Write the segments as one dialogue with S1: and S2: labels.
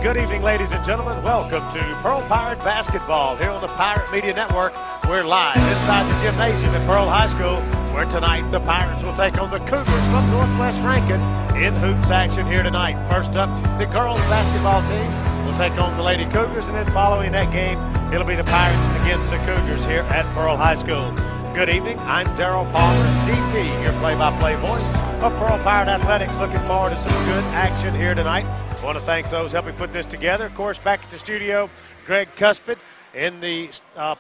S1: Good evening, ladies and gentlemen. Welcome to Pearl Pirate Basketball here on the Pirate Media Network. We're live inside the gymnasium at Pearl High School, where tonight the Pirates will take on the Cougars from Northwest Rankin in hoops action here tonight. First up, the girls basketball team will take on the Lady Cougars, and then following that game, it'll be the Pirates against the Cougars here at Pearl High School. Good evening. I'm Daryl Palmer, DP, your play-by-play voice of Pearl Pirate Athletics. Looking forward to some good action here tonight. I want to thank those helping put this together. Of course, back at the studio, Greg Cuspid. In the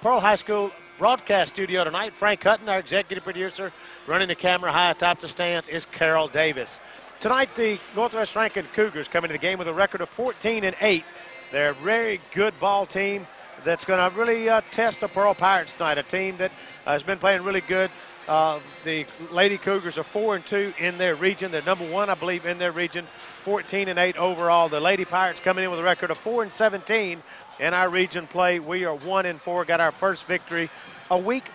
S1: Pearl High School broadcast studio tonight, Frank Hutton, our executive producer, running the camera high atop the stands is Carol Davis. Tonight, the Northwest Rankin Cougars come into the game with a record of 14-8. They're a very good ball team that's going to really test the Pearl Pirates tonight, a team that has been playing really good. The Lady Cougars are 4-2 in their region. They're number one, I believe, in their region. 14-8 overall. The Lady Pirates coming in with a record of 4-17 in our region play. We are 1-4. Got our first victory a week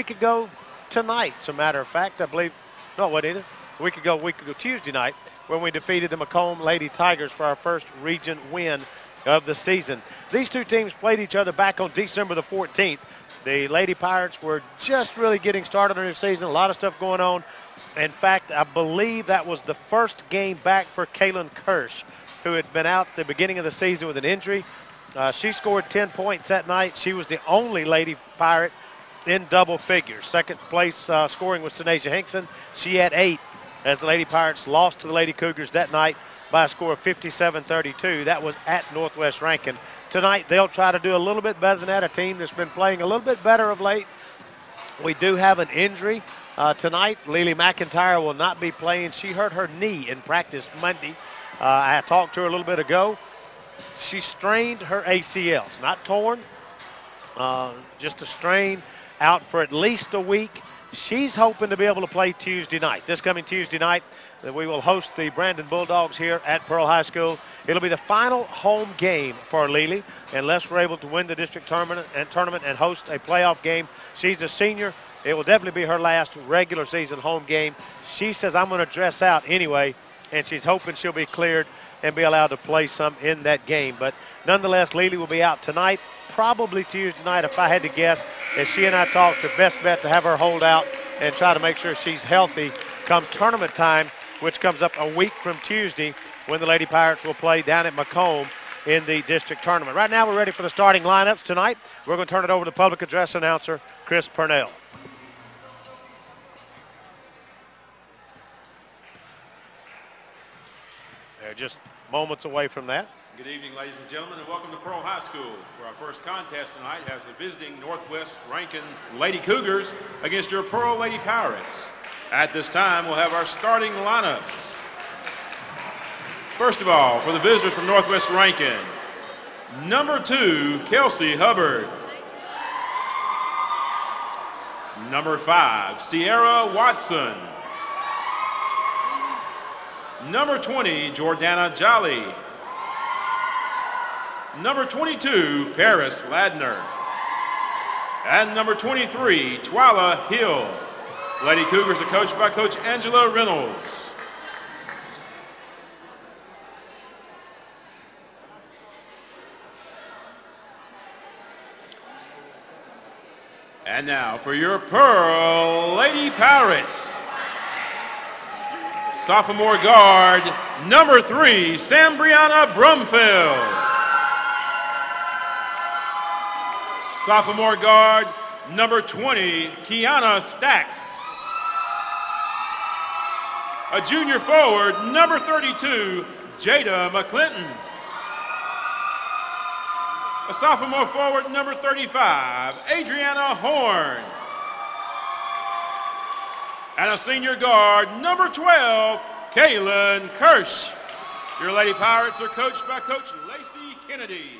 S1: ago tonight. As a matter of fact, I believe. No, what either? A week ago Tuesday night, when we defeated the Macomb Lady Tigers for our first region win of the season. These two teams played each other back on December the 14th. The Lady Pirates were just really getting started on their season. A lot of stuff going on. In fact, I believe that was the first game back for Kaylin Kirsch, who had been out the beginning of the season with an injury. She scored 10 points that night. She was the only Lady Pirate in double figures. Second place scoring was Tanasia Hinkson. She had 8 as the Lady Pirates lost to the Lady Cougars that night by a score of 57-32. That was at Northwest Rankin. Tonight, they'll try to do a little bit better than that, a team that's been playing a little bit better of late. We do have an injury tonight. Lily McIntyre will not be playing. She hurt her knee in practice Monday. I talked to her a little bit ago. She strained her ACL. It's not torn, just a strain, out for at least a week. She's hoping to be able to play Tuesday night. This coming Tuesday night, we will host the Brandon Bulldogs here at Pearl High School. It'll be the final home game for Lily, unless we're able to win the district tournament and host a playoff game. She's a senior. It will definitely be her last regular season home game. She says, I'm going to dress out anyway, and she's hoping she'll be cleared and be allowed to play some in that game. But nonetheless, Lily will be out tonight, probably Tuesday night if I had to guess. As she and I talked, the best bet to have her hold out and try to make sure she's healthy come tournament time, which comes up a week from Tuesday when the Lady Pirates will play down at Macomb in the district tournament. Right now we're ready for the starting lineups tonight. We're going to turn it over to public address announcer Chris Purnell. They're just moments away from that.
S2: Good evening, ladies and gentlemen, and welcome to Pearl High School, where our first contest tonight has the visiting Northwest Rankin Lady Cougars against your Pearl Lady Pirates. At this time, we'll have our starting lineups. First of all, for the visitors from Northwest Rankin, number 2, Kelsey Hubbard. Number 5, Sierra Watson. Number 20, Jordana Jolly. Number 22, Paris Ladner. And number 23, Twyla Hill. Lady Cougars are coached by Coach Angela Reynolds. And now for your Pearl Lady Pirates. Sophomore guard, number 3, Sambriana Brumfield. Sophomore guard, number 20, Kiana Stacks. A junior forward, number 32, Jada McClinton. A sophomore forward, number 35, Adriana Horn. And a senior guard, number 12, Kaylin Kirsch. Your Lady Pirates are coached by Coach Lacey Kennedy.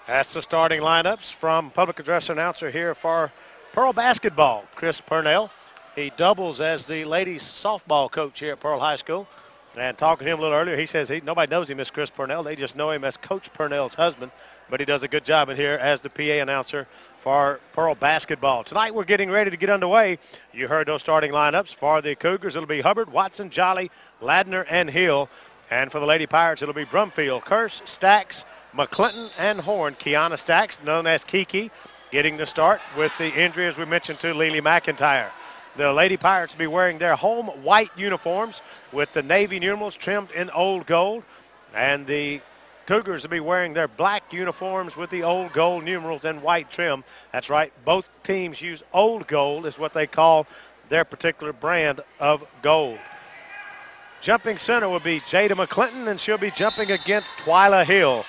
S1: That's the starting lineups from public address announcer here for Pearl basketball, Chris Purnell. He doubles as the ladies softball coach here at Pearl High School. And talking to him a little earlier, he says nobody knows him as Chris Purnell. They just know him as Coach Purnell's husband. But he does a good job in here as the PA announcer for Pearl basketball. Tonight we're getting ready to get underway. You heard those starting lineups. For the Cougars, it'll be Hubbard, Watson, Jolly, Ladner, and Hill. And for the Lady Pirates, it'll be Brumfield, Kirsch, Stacks, McClinton, and Horn. Kiana Stacks, known as Kiki, getting the start with the injury, as we mentioned, to Lily McIntyre. The Lady Pirates will be wearing their home white uniforms with the navy numerals trimmed in old gold. And the Cougars will be wearing their black uniforms with the old gold numerals and white trim. That's right. Both teams use old gold is what they call their particular brand of gold. Jumping center will be Jada McClinton, and she'll be jumping against Twyla Hill.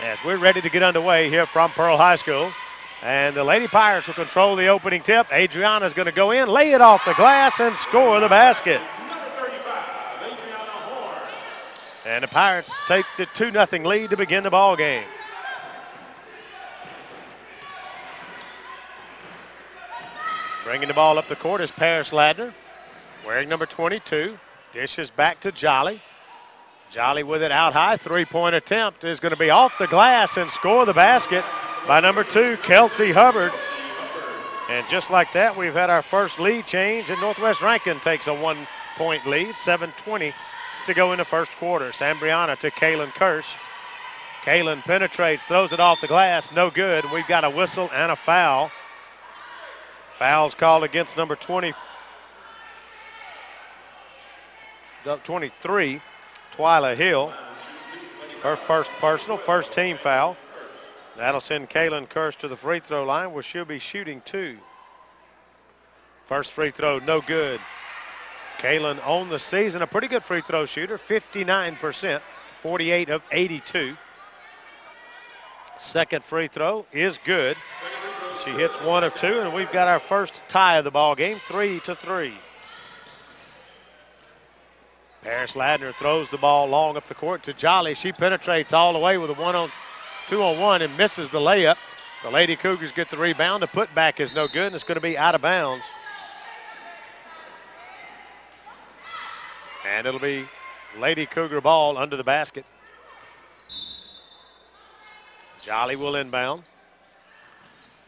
S1: As we're ready to get underway here from Pearl High School. And the Lady Pirates will control the opening tip. Adriana's going to go in, lay it off the glass, and score the basket. And the Pirates take the 2-0 lead to begin the ball game. Bringing the ball up the court is Paris Ladner, wearing number 22. Dishes back to Jolly. Jolly with it out high. Three-point attempt is going to be off the glass and score the basket by number 2, Kelsey Hubbard. And just like that, we've had our first lead change, and Northwest Rankin takes a 1-point lead, 7:20 to go in the first quarter. Sambriana to Kaylin Kirsch. Kaylin penetrates, throws it off the glass, no good. We've got a whistle and a foul. Foul's called against number 23, Twyla Hill. Her first personal, first team foul. That'll send Kaylin Kirsch to the free throw line where she'll be shooting 2. First free throw, no good. Kaylin on the season, a pretty good free throw shooter, 59%, 48 of 82. Second free throw is good. She hits 1 of 2, and we've got our first tie of the ball game, 3-3. Paris Ladner throws the ball long up the court to Jolly. She penetrates all the way with a 2-on-1 and misses the layup. The Lady Cougars get the rebound. The putback is no good, and it's going to be out of bounds. And it'll be Lady Cougar ball under the basket. Jolly will inbound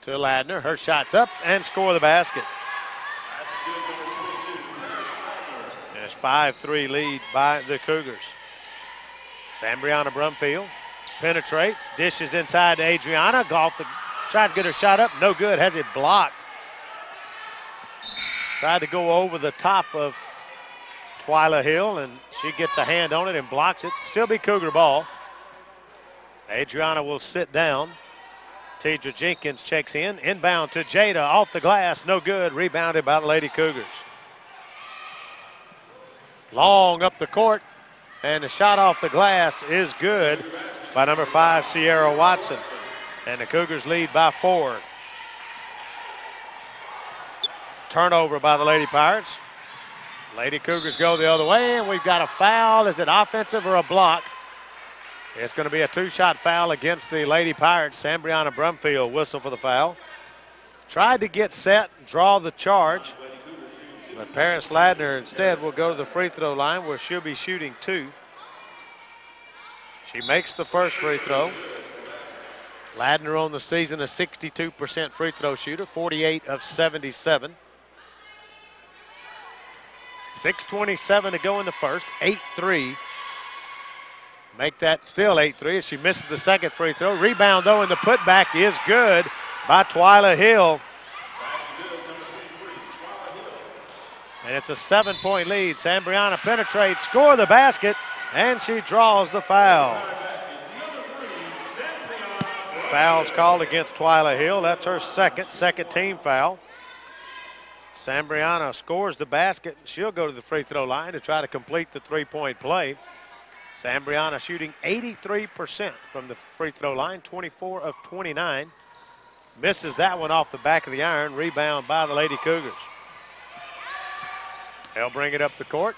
S1: to Ladner. Her shot's up and score the basket. And it's 5-3 lead by the Cougars. Sambriana Brumfield penetrates, dishes inside to Adriana. Tried to get her shot up, no good, has it blocked. Tried to go over the top of Twyla Hill, and she gets a hand on it and blocks it. Still be Cougar ball. Adriana will sit down. Tidra Jenkins checks in. Inbound to Jada, off the glass, no good. Rebounded by the Lady Cougars. Long up the court, and the shot off the glass is good by number 5, Sierra Watson. And the Cougars lead by 4. Turnover by the Lady Pirates. Lady Cougars go the other way, and we've got a foul. Is it offensive or a block? It's going to be a 2-shot foul against the Lady Pirates. Sambriana Brumfield whistle for the foul. Tried to get set, draw the charge. But Paris Ladner instead will go to the free throw line where she'll be shooting 2. She makes the first free throw. Ladner on the season a 62% free throw shooter, 48 of 77. 6:27 to go in the first, 8-3. Make that still 8-3 as she misses the second free throw. Rebound though, and the putback is good by Twyla Hill. And it's a 7-point lead. Sambriana penetrates, score the basket, and she draws the foul. Foul's called against Twyla Hill. That's her second team foul. Sambriana scores the basket. She'll go to the free throw line to try to complete the three-point play. Sambriana shooting 83% from the free throw line, 24 of 29. Misses that one off the back of the iron. Rebound by the Lady Cougars. They'll bring it up the court.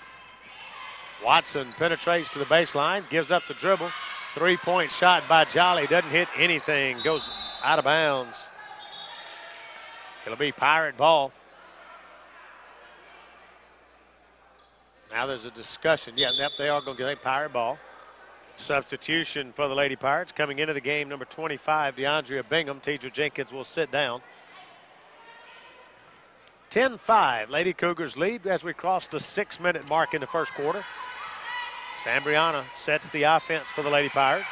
S1: Watson penetrates to the baseline, gives up the dribble. Three-point shot by Jolly. Doesn't hit anything. Goes out of bounds. It'll be Pirate ball. Now there's a discussion. Yep, they are going to get a Pirate ball. Substitution for the Lady Pirates. Coming into the game, number 25, DeAndrea Bingham. Teacher Jenkins will sit down. 10-5, Lady Cougars lead as we cross the 6-minute mark in the first quarter. Sambriana sets the offense for the Lady Pirates.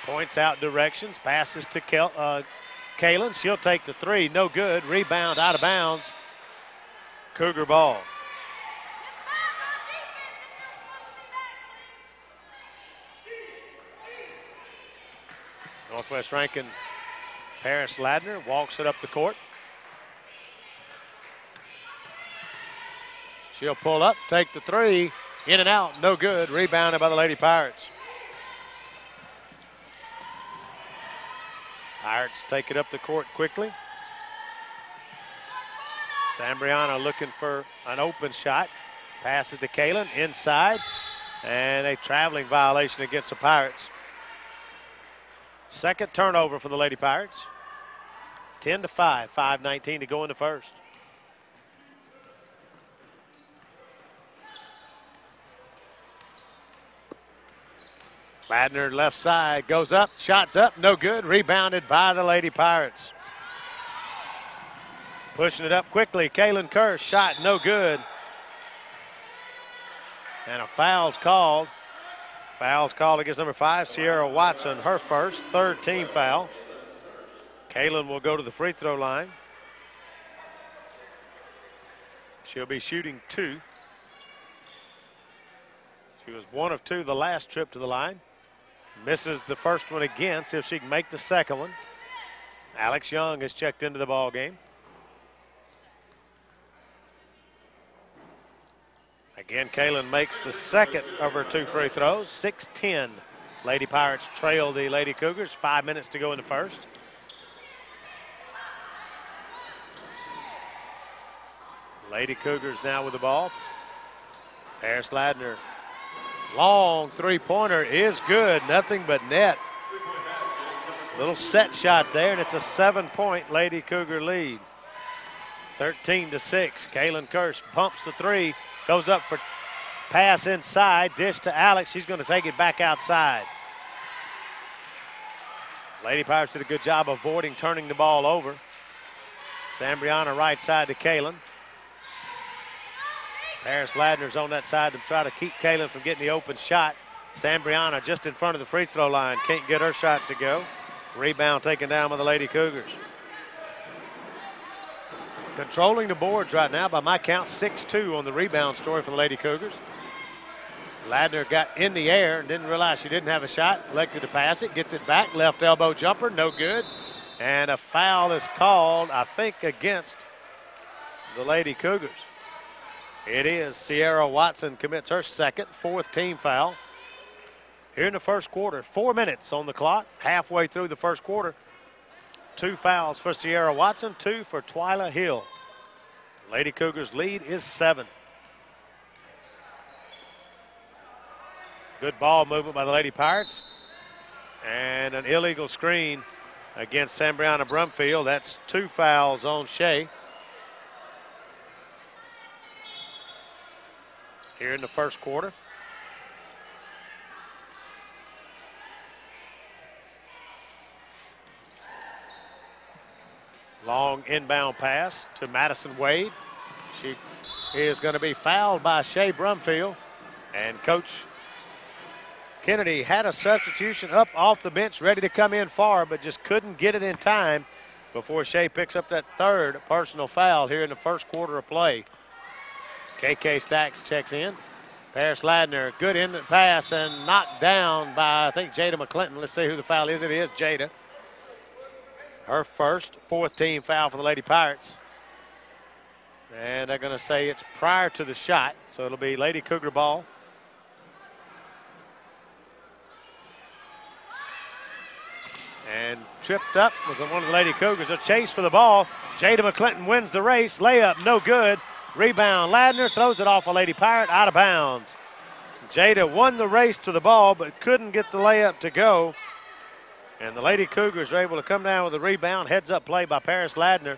S1: Points out directions, passes to Kaylin. She'll take the three, no good. Rebound out of bounds. Cougar ball. Northwest Rankin, Paris Ladner walks it up the court. She'll pull up, take the three, in and out, no good. Rebounded by the Lady Pirates. Pirates take it up the court quickly. Sambriana looking for an open shot. Passes to Kaylin inside, and a traveling violation against the Pirates. Second turnover for the Lady Pirates. 10-5, 5:19 to go in the first. Ladner left side, goes up, shots up, no good. Rebounded by the Lady Pirates. Pushing it up quickly, Kaylin Kerr, shot no good. And a foul's called. Foul's called against number 5, Sierra Watson, her first, third team foul. Kaylin will go to the free throw line. She'll be shooting 2. She was 1 of 2 the last trip to the line. Misses the first one again. See if she can make the second one. Alex Young has checked into the ball game. Again, Kaylin makes the second of her 2 free throws. 6-10. Lady Pirates trail the Lady Cougars. 5 minutes to go in the first. Lady Cougars now with the ball. Paris Ladner. Long three-pointer is good. Nothing but net. Little set shot there, and it's a 7-point Lady Cougar lead. 13-6. Kaylin Kirsch pumps the three. Goes up for pass inside. Dish to Alex. She's going to take it back outside. Lady Pirates did a good job avoiding turning the ball over. Sambriana right side to Kaylin. Paris Ladner's on that side to try to keep Kaylin from getting the open shot. Sambriana just in front of the free throw line. Can't get her shot to go. Rebound taken down by the Lady Cougars. Controlling the boards right now by my count, 6-2 on the rebound story for the Lady Cougars. Ladner got in the air and didn't realize she didn't have a shot. Elected to pass it. Gets it back. Left elbow jumper. No good. And a foul is called, I think, against the Lady Cougars. It is. Sierra Watson commits her second, 4th team foul. Here in the first quarter, 4 minutes on the clock, halfway through the first quarter. 2 fouls for Sierra Watson, 2 for Twyla Hill. Lady Cougars lead is 7. Good ball movement by the Lady Pirates. And an illegal screen against Sambriana Brumfield. That's 2 fouls on Shea. Here in the first quarter. Long inbound pass to Madison Wade. She is going to be fouled by Shea Brumfield. And Coach Kennedy had a substitution up off the bench ready to come in far, but just couldn't get it in time before Shea picks up that third personal foul here in the first quarter of play. KK Stacks checks in. Paris Ladner, good in the pass and knocked down by, I think, Jada McClinton. Let's see who the foul is. It is Jada. Her first, fourth team foul for the Lady Pirates. And they're going to say it's prior to the shot, so it'll be Lady Cougar ball. And tripped up was one of the Lady Cougars. A chase for the ball. Jada McClinton wins the race. Layup, no good. Rebound, Ladner throws it off a Lady Pirate, out of bounds. Jada won the race to the ball, but couldn't get the layup to go. And the Lady Cougars are able to come down with a rebound. Heads up play by Paris Ladner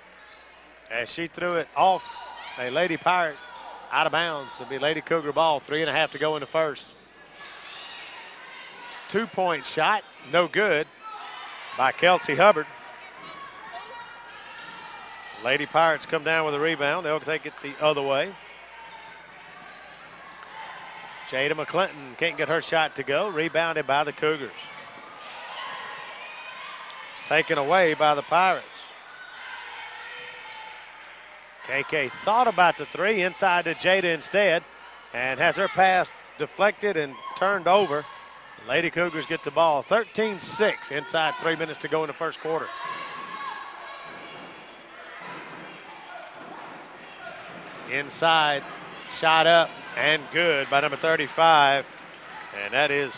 S1: as she threw it off a Lady Pirate, out of bounds. It'll be Lady Cougar ball, 3.5 to go in the first. 2-point shot, no good by Kelsey Hubbard. Lady Pirates come down with a rebound. They'll take it the other way. Jada McClinton can't get her shot to go. Rebounded by the Cougars. Taken away by the Pirates. KK thought about the three, inside to Jada instead, and has her pass deflected and turned over. Lady Cougars get the ball. 13-6 inside 3 minutes to go in the first quarter. Inside, shot up and good by number 35, and that is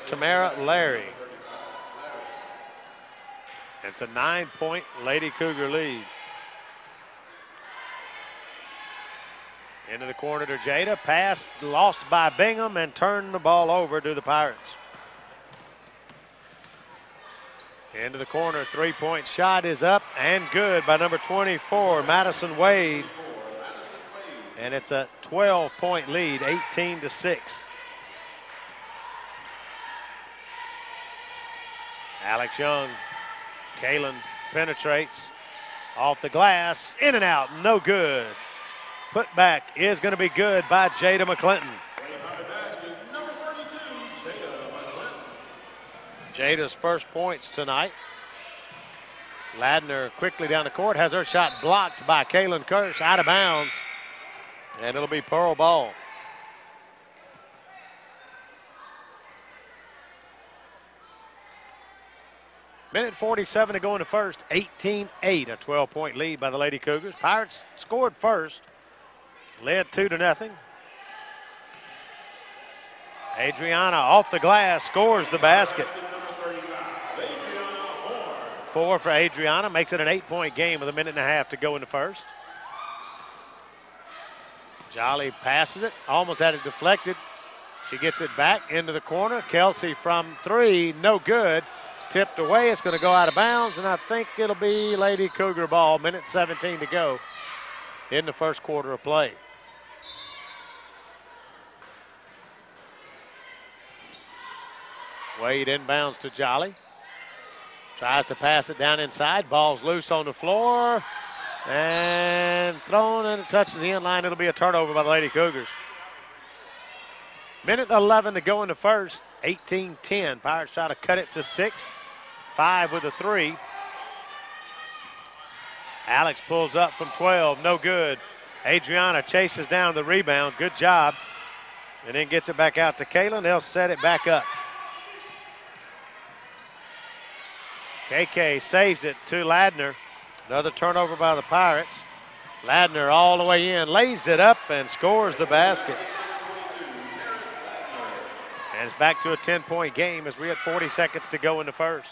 S1: Tamara Larry. It's a 9-point Lady Cougar lead. Into the corner to Jada, pass lost by Bingham and turned the ball over to the Pirates. Into the corner, 3-point shot is up and good by number 24, Madison Wade. And it's a 12-point lead, 18-6. Alex Young, Kalen penetrates off the glass, in and out, no good. Putback is going to be good by Jada McClinton. Jada's first points tonight. Ladner quickly down the court, has her shot blocked by Kaylin Kirsch, out of bounds. And it'll be Pearl ball. Minute 47 to go in the first. 18-8, a 12-point lead by the Lady Cougars. Pirates scored first, led 2-0. Adriana off the glass scores the basket. 4 for Adriana, makes it an 8-point game with 1.5 minutes to go in the first. Jolly passes it, almost had it deflected. She gets it back into the corner. Kelsey from 3, no good. Tipped away, it's going to go out of bounds, and I think it'll be Lady Cougar ball. Minute 17 to go in the first quarter of play. Wade inbounds to Jolly. Tries to pass it down inside. Ball's loose on the floor. And thrown, and it touches the end line. It'll be a turnover by the Lady Cougars. Minute 11 to go in the first. 18-10. Pirates try to cut it to 6. 5 with a 3. Alex pulls up from 12. No good. Adriana chases down the rebound. Good job. And then gets it back out to Kaylin. They'll set it back up. KK saves it to Ladner. Another turnover by the Pirates. Ladner all the way in, lays it up and scores the basket. And it's back to a 10-point game as we had 40 seconds to go in the first.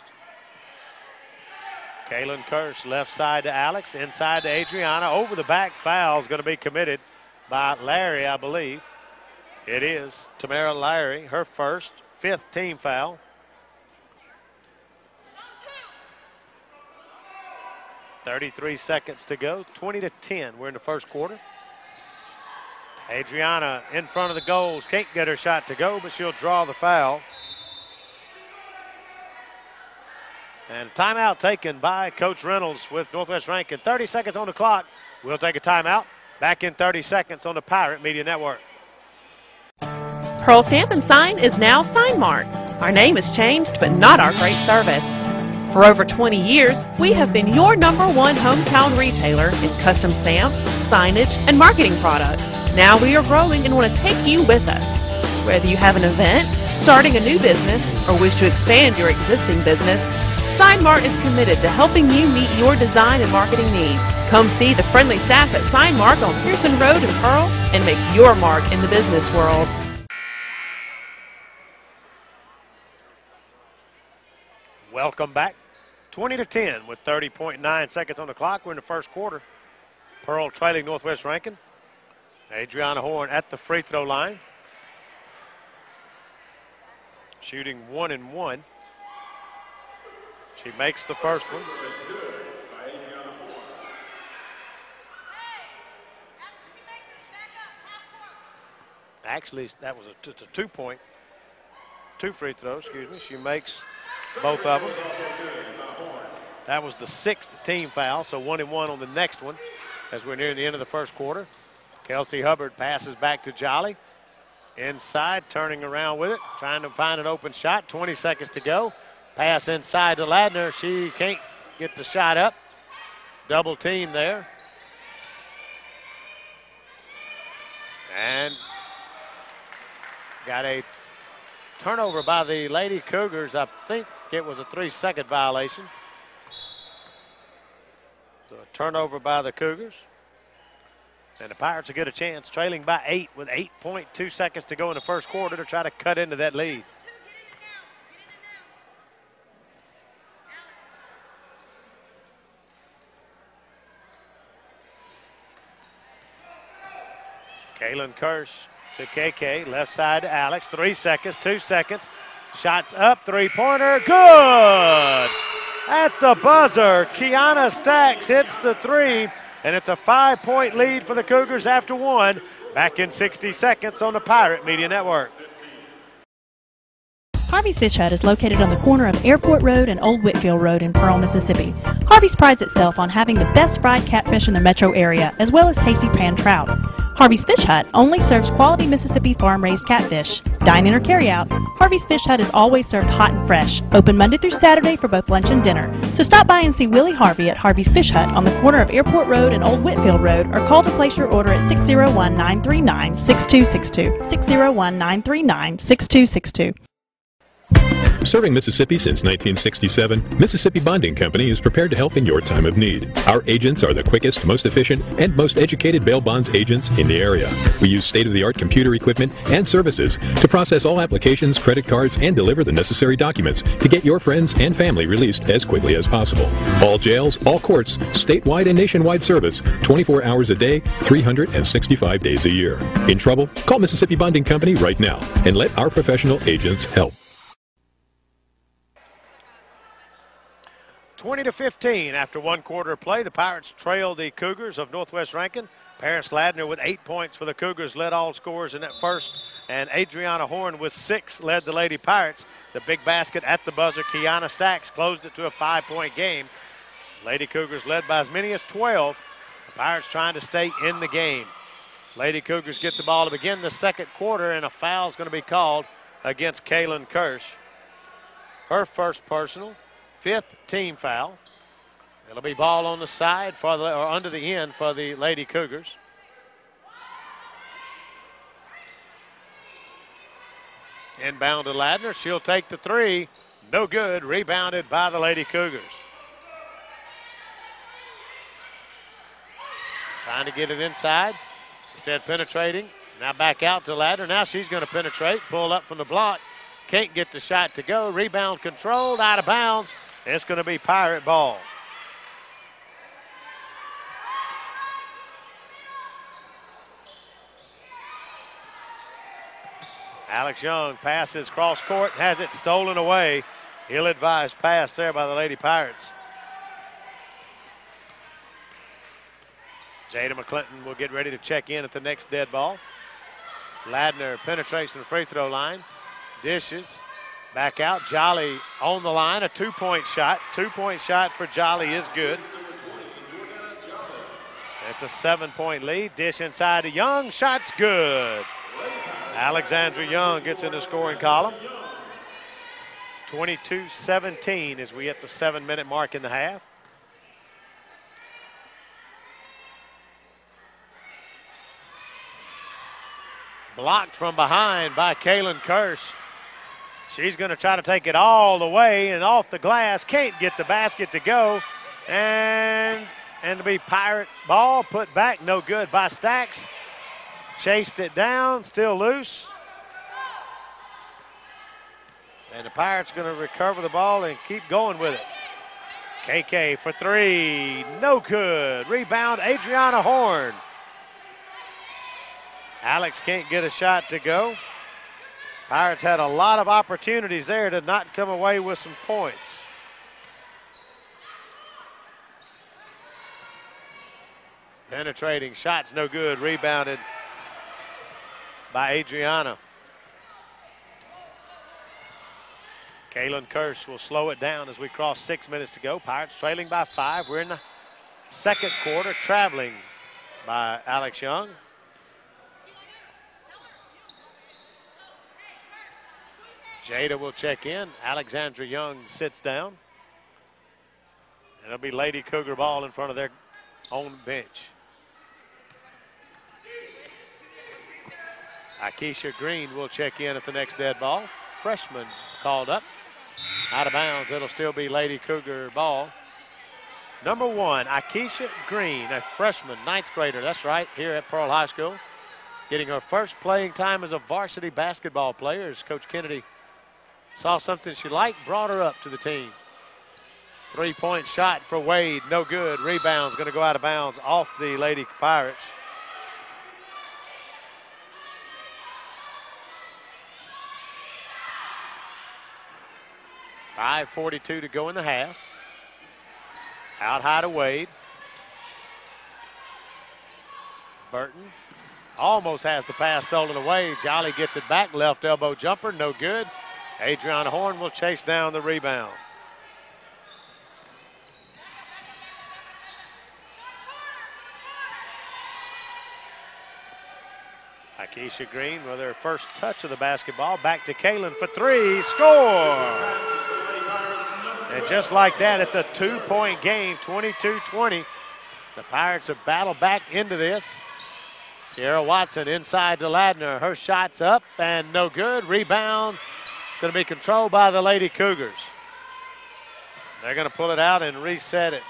S1: Kaylin Kirsch left side to Alex, inside to Adriana. Over the back, foul is going to be committed by Larry, I believe. It is Tamara Larry, her first, 5th team foul. .33 seconds to go, 20-10. We're in the first quarter. Adriana in front of the goals, can't get her shot to go, but she'll draw the foul. And a timeout taken by Coach Reynolds with Northwest Rankin. 30 seconds on the clock. We'll take a timeout. Back in 30 seconds on the Pirate Media Network.
S3: Pearl Stamp and Sign is now Sign Mart. Our name has changed, but not our great service. For over 20 years, we have been your #1 hometown retailer in custom stamps, signage, and marketing products. Now we are growing and want to take you with us. Whether you have an event, starting a new business, or wish to expand your existing business, Sign Mart is committed to helping you meet your design and marketing needs. Come see the friendly staff at Sign Mart on Pearson Road in Pearl and make your mark in the business world.
S1: Welcome back. 20-10 with 30.9 seconds on the clock. We're in the first quarter. Pearl trailing Northwest Rankin. Adriana Horn at the free throw line. Shooting 1 and 1. She makes the first one. Actually, that was just a 2 free throws, excuse me. She makes both of them. That was the 6th team foul, so 1 and 1 on the next one as we're nearing the end of the first quarter. Kelsey Hubbard passes back to Jolly. Inside, turning around with it, trying to find an open shot. 20 seconds to go. Pass inside to Ladner. She can't get the shot up. Double team there. And got a turnover by the Lady Cougars. I think it was a 3-second violation. So a turnover by the Cougars. And the Pirates will get a chance, trailing by 8 with 8.2 seconds to go in the first quarter to try to cut into that lead. Kaylin Kirsch to KK, left side to Alex. 3 seconds, 2 seconds. Shots up, three-pointer, good! At the buzzer, Kiana Stacks hits the three, and it's a 5-point lead for the Cougars after 1. Back in 60 seconds on the Pirate Media Network.
S4: Harvey's Fish Hut is located on the corner of Airport Road and Old Whitfield Road in Pearl, Mississippi. Harvey's prides itself on having the best fried catfish in the metro area, as well as tasty pan trout. Harvey's Fish Hut only serves quality Mississippi farm-raised catfish. Dine in or carry out, Harvey's Fish Hut is always served hot and fresh, open Monday through Saturday for both lunch and dinner. So stop by and see Willie Harvey at Harvey's Fish Hut on the corner of Airport Road and Old Whitfield Road, or call to place your order at 601-939-6262. 601-939-6262.
S5: Serving Mississippi since 1967, Mississippi Bonding Company is prepared to help in your time of need. Our agents are the quickest, most efficient, and most educated bail bonds agents in the area. We use state-of-the-art computer equipment and services to process all applications, credit cards, and deliver the necessary documents to get your friends and family released as quickly as possible. All jails, all courts, statewide and nationwide service, 24 hours a day, 365 days a year. In trouble? Call Mississippi Bonding Company right now and let our professional agents help.
S1: 20-15 after 1 quarter of play. The Pirates trail the Cougars of Northwest Rankin. Paris Ladner with 8 points for the Cougars led all scorers in that first, and Adriana Horn with 6 led the Lady Pirates. The big basket at the buzzer, Kiana Stacks, closed it to a 5-point game. Lady Cougars led by as many as 12. The Pirates trying to stay in the game. Lady Cougars get the ball to begin the second quarter, and a foul is going to be called against Kaylin Kirsch. Her first personal. 5th team foul. It'll be ball on the side for the, or under the end for the Lady Cougars. Inbound to Ladner. She'll take the three. No good. Rebounded by the Lady Cougars. Trying to get it inside. Instead penetrating. Now back out to Ladner. Now she's going to penetrate. Pull up from the block. Can't get the shot to go. Rebound controlled. Out of bounds. It's going to be Pirate ball. Alex Young passes cross court, has it stolen away. Ill-advised pass there by the Lady Pirates. Jada McClinton will get ready to check in at the next dead ball. Ladner penetrates from the free throw line. Dishes. Back out. Jolly on the line. A 2-point shot. 2-point shot for Jolly is good. It's a 7-point lead. Dish inside to Young. Shot's good. Alexandra Young gets in the scoring column. 22-17 as we hit the 7-minute mark in the half. Blocked from behind by Kaylin Kirsch. She's going to try to take it all the way and off the glass. Can't get the basket to go. And to be Pirate ball put back. No good by Stacks. Chased it down. Still loose. And the Pirates going to recover the ball and keep going with it. KK for three. No good. Rebound, Adriana Horn. Alex can't get a shot to go. Pirates had a lot of opportunities there to not come away with some points. Penetrating shots, no good. Rebounded by Adriana. Kaylin Kirsch will slow it down as we cross 6 minutes to go. Pirates trailing by 5. We're in the second quarter, traveling by Alex Young. Jada will check in. Alexandra Young sits down. It'll be Lady Cougar ball in front of their own bench. Akeisha Green will check in at the next dead ball. Freshman called up. Out of bounds. It'll still be Lady Cougar ball. Number 1, Akeisha Green, a freshman, 9th grader. That's right, here at Pearl High School. Getting her first playing time as a varsity basketball player as Coach Kennedy saw something she liked, brought her up to the team. 3-point shot for Wade, no good. Rebound's going to go out of bounds off the Lady Pirates. .5:42 to go in the half. Out high to Wade. Burton almost has the pass stolen away. Jolly gets it back. Left elbow jumper, no good. Adriana Horn will chase down the rebound. Akeisha Green with her first touch of the basketball. Back to Kaylin for three. Score! And just like that, it's a 2-point game, 22-20. The Pirates have battled back into this. Sierra Watson inside to Ladner. Her shot's up and no good. Rebound. It's going to be controlled by the Lady Cougars. They're going to pull it out and reset it.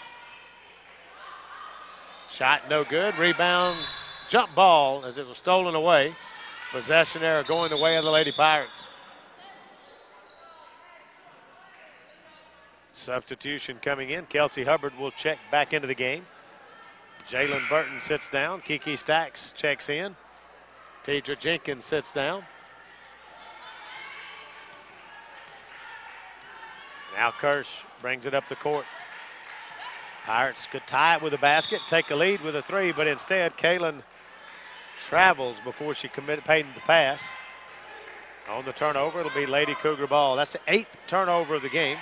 S1: Shot no good. Rebound. Jump ball as it was stolen away. Possession error going the way of the Lady Pirates. Substitution coming in. Kelsey Hubbard will check back into the game. Jalen Burton sits down. Kiki Stacks checks in. Tidra Jenkins sits down. Now Kirsch brings it up the court. Pirates could tie it with a basket, take a lead with a three, but instead Kaylin travels before she paid the pass. On the turnover, it'll be Lady Cougar ball. That's the 8th turnover of the game.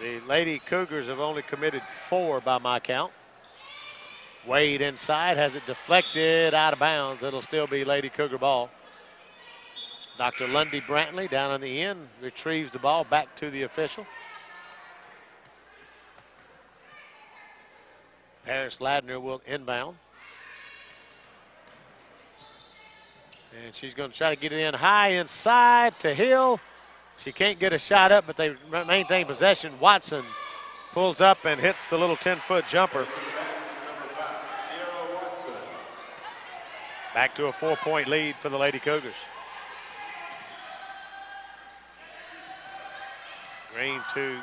S1: The Lady Cougars have only committed 4 by my count. Wade inside, has it deflected out of bounds. It'll still be Lady Cougar ball. Dr. Lundy Brantley down on the end retrieves the ball back to the official. Paris Ladner will inbound. And she's going to try to get it in high inside to Hill. She can't get a shot up, but they maintain possession. Watson pulls up and hits the little 10-foot jumper. Back to a 4-point lead for the Lady Cougars. Green to,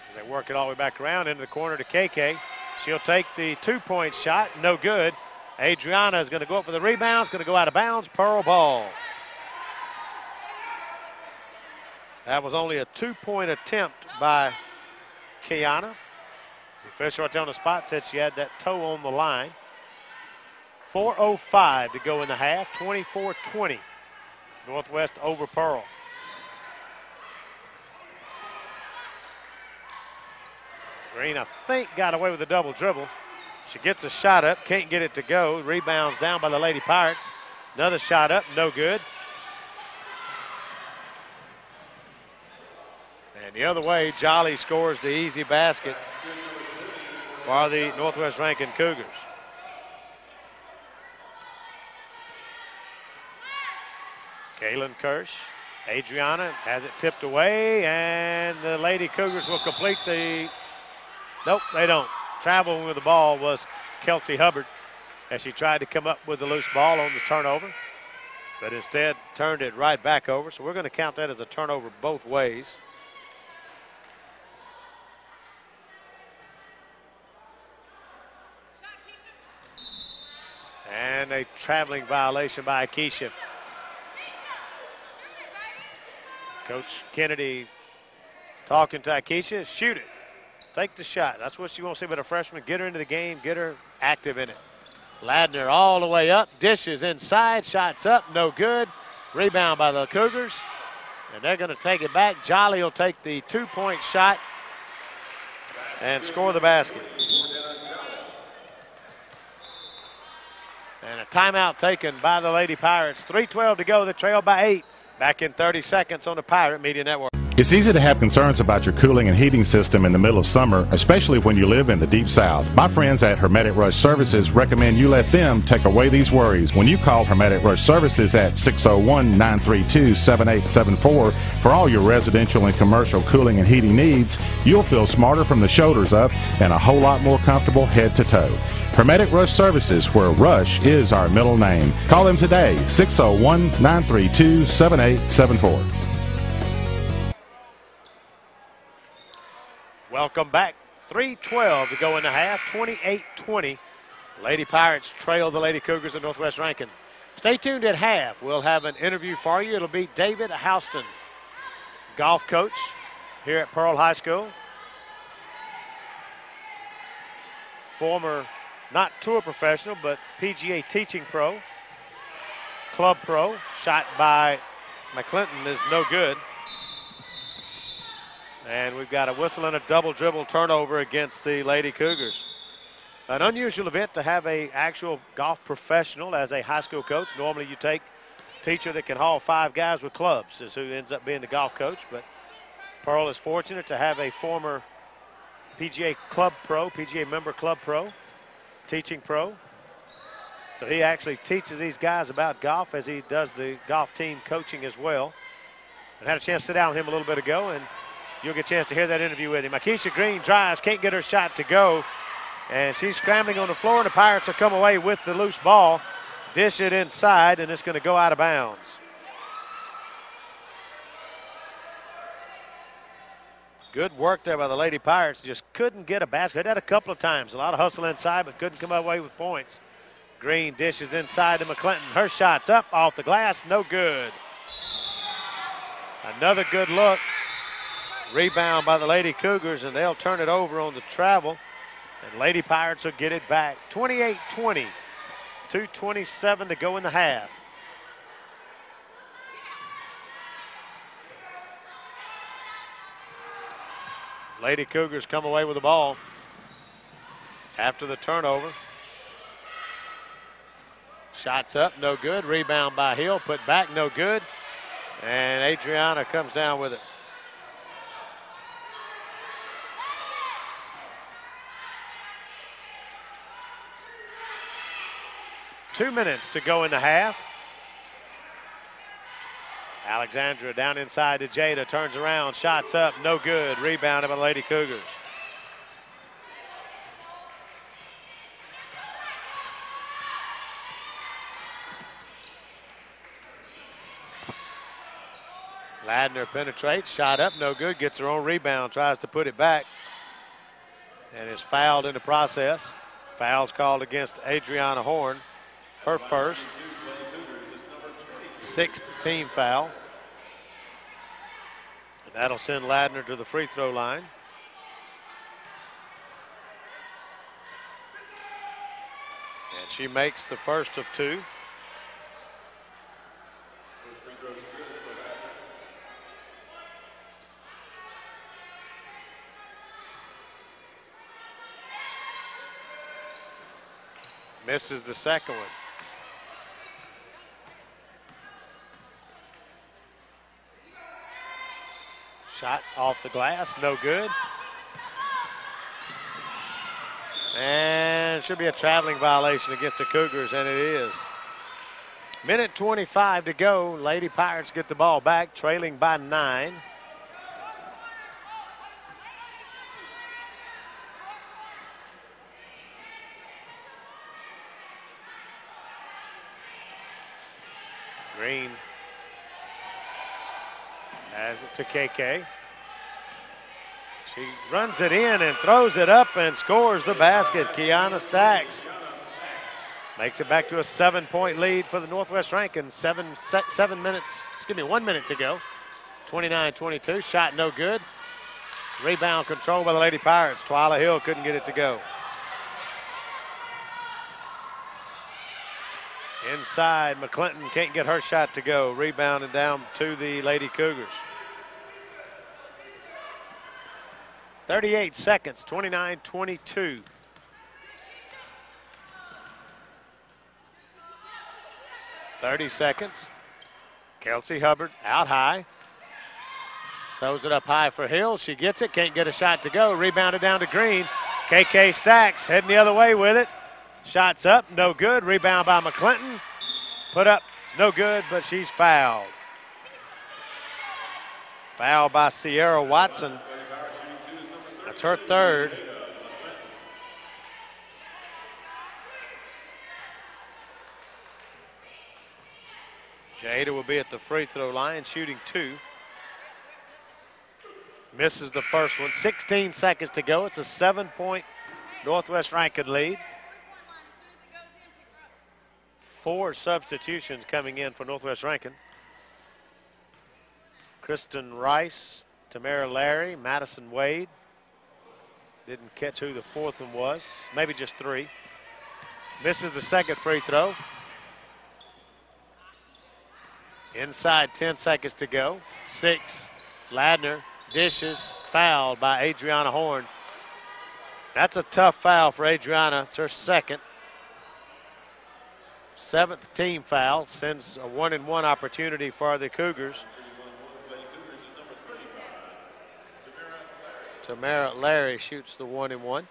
S1: as they work it all the way back around into the corner to KK. She'll take the 2-point shot, no good. Adriana is going to go up for the rebound. It's going to go out of bounds. Pearl ball. That was only a 2-point attempt by Kiana. The official right there on the spot said she had that toe on the line. 4:05 to go in the half. 24-20. Northwest over Pearl. Green, I think, got away with a double dribble. She gets a shot up, can't get it to go. Rebounds down by the Lady Pirates. Another shot up, no good. And the other way, Jolly scores the easy basket for the Northwest Rankin Cougars. Kaylin Kirsch, Adriana has it tipped away, and the Lady Cougars will complete the, nope, they don't. Traveling with the ball was Kelsey Hubbard as she tried to come up with the loose ball on the turnover, but instead turned it right back over. So we're going to count that as a turnover both ways. And a traveling violation by Keisha. Coach Kennedy talking to Akeisha, shoot it, take the shot. That's what she wants to see with a freshman. Get her into the game, get her active in it. Ladner all the way up, dishes inside, shots up, no good. Rebound by the Cougars, and they're going to take it back. Jolly will take the 2-point shot and score the basket. And a timeout taken by the Lady Pirates. 3:12 to go, they trail by 8. Back in 30 seconds on the Pirate Media Network.
S6: It's easy to have concerns about your cooling and heating system in the middle of summer, especially when you live in the Deep South. My friends at Hermetic Rush Services recommend you let them take away these worries when you call Hermetic Rush Services at 601-932-7874 for all your residential and commercial cooling and heating needs. You'll feel smarter from the shoulders up and a whole lot more comfortable head to toe. Hermetic Rush Services, where Rush is our middle name. Call them today, 601-932-7874.
S1: Welcome back. 3:12 to go in the half, 28-20. Lady Pirates trail the Lady Cougars of Northwest Rankin. Stay tuned at half. We'll have an interview for you. It'll be David Houston, golf coach here at Pearl High School. Former, not tour professional, but PGA teaching pro, club pro. Shot by McClinton is no good. And we've got a whistle and a double dribble turnover against the Lady Cougars. An unusual event to have a actual golf professional as a high school coach. Normally you take a teacher that can haul 5 guys with clubs is who ends up being the golf coach. But Pearl is fortunate to have a former PGA club pro, PGA member club pro, teaching pro. So he actually teaches these guys about golf as he does the golf team coaching as well. I had a chance to sit down with him a little bit ago, and you'll get a chance to hear that interview with him. Akeisha Green drives, can't get her shot to go, and she's scrambling on the floor, and the Pirates will come away with the loose ball, dish it inside, and it's going to go out of bounds. Good work there by the Lady Pirates. Just couldn't get a basket. Did that a couple of times. A lot of hustle inside, but couldn't come away with points. Green dishes inside to McClinton. Her shot's up off the glass, no good. Another good look. Rebound by the Lady Cougars, and they'll turn it over on the travel. And Lady Pirates will get it back. 28-20. 2:27 to go in the half. Lady Cougars come away with the ball after the turnover. Shots up, no good. Rebound by Hill, put back, no good. And Adriana comes down with it. Two minutes to go in the half. Alexandra down inside to Jada, turns around, shots up, no good. Rebounded by the Lady Cougars. Ladner penetrates, shot up, no good, gets her own rebound, tries to put it back, and is fouled in the process. Foul's called against Adriana Horn, her first, 6th team foul. And that'll send Ladner to the free throw line. And she makes the first of 2. Misses the second one. Shot Off the glass, no good. And should be a traveling violation against the Cougars, and it is. Minute 25 to go. Lady Pirates get the ball back, trailing by 9. Green has it to KK. She runs it in and throws it up and scores the basket. Kiana Stacks makes it back to a 7-point lead for the Northwest Rankin. 1 minute to go. 29-22. Shot no good. Rebound controlled by the Lady Pirates. Twyla Hill couldn't get it to go. Inside, McClinton can't get her shot to go. Rebounded down to the Lady Cougars. 38 seconds, 29-22. Kelsey Hubbard out high. Throws it up high for Hill. She gets it, can't get a shot to go. Rebounded down to Green. KK Stacks heading the other way with it. Shots up, no good. Rebound by McClinton. Put up, no good, but she's fouled. Foul by Sierra Watson. That's her third. Jada will be at the free throw line, shooting 2. Misses the first one. 16 seconds to go. It's a 7-point Northwest Rankin lead. 4 substitutions coming in for Northwest Rankin. Kristen Rice, Tamara Larry, Madison Wade. Didn't catch who the fourth one was. Maybe just 3. Misses the second free throw. Inside 10 seconds to go. 6. Ladner dishes, fouled by Adriana Horn. That's a tough foul for Adriana. It's her second. 7th team foul. Sends a 1-and-1 opportunity for the Cougars. Tamara Larry shoots the 1-and-1.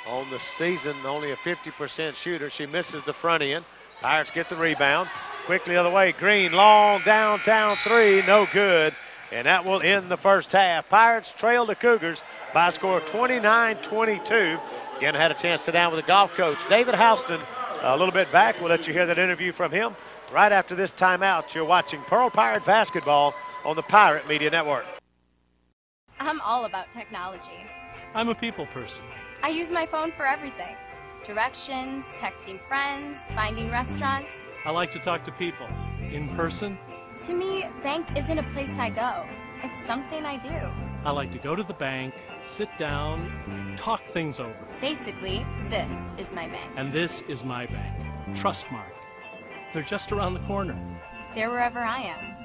S1: On the season, only a 50% shooter. She misses the front end. Pirates get the rebound. Quickly the other way. Green, long downtown 3, no good. And that will end the first half. Pirates trail the Cougars by a score of 29-22. Again, I had a chance to sit down with the golf coach, David Houston, a little bit back. We'll let you hear that interview from him right after this timeout. You're watching Pearl Pirate basketball on the Pirate Media Network.
S7: I'm all about technology.
S8: I'm a people person.
S7: I use my phone for everything. Directions, texting friends, finding restaurants.
S8: I like to talk to people. In person.
S7: To me, bank isn't a place I go. It's something I do.
S8: I like to go to the bank, sit down, talk things over.
S7: Basically, this is my bank.
S8: And this is my bank, Trustmark. They're just around the corner.
S7: They're wherever I am.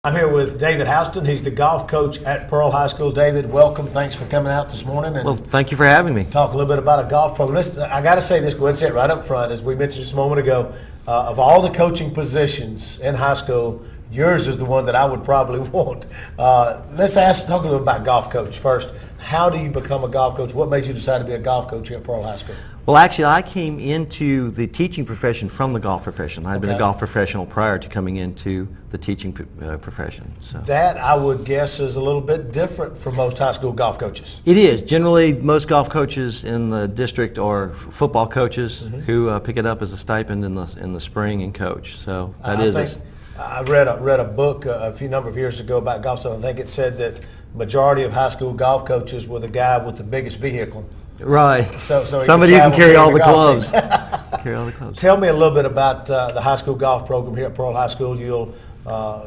S1: I'm here with David Houston. He's the golf coach at Pearl High School. David, welcome. Thanks for coming out this morning. And
S9: well, thank you for having me.
S1: Talk a little bit about a golf program. Listen, I got to say this, go ahead and say it right up front. As we mentioned just a moment ago, of all the coaching positions in high school, yours is the one that I would probably want. Let's talk a little about golf coach first. How do you become a golf coach? What made you decide to be a golf coach here at Pearl High School?
S9: Well, actually, I came into the teaching profession from the golf profession. I'd been a golf professional prior to coming into the teaching profession. So. That,
S1: I would guess, is a little bit different for most high school golf coaches.
S9: It is. Generally, most golf coaches in the district are football coaches who pick it up as a stipend in the spring and coach. So that
S1: I read a book a number of years ago about golf. So I think it said that majority of high school golf coaches were the guy with the biggest vehicle.
S9: Right.
S1: So
S9: somebody who can carry all the clubs. Carry all the clubs.
S1: Tell me a little bit about the high school golf program here at Pearl High School. You'll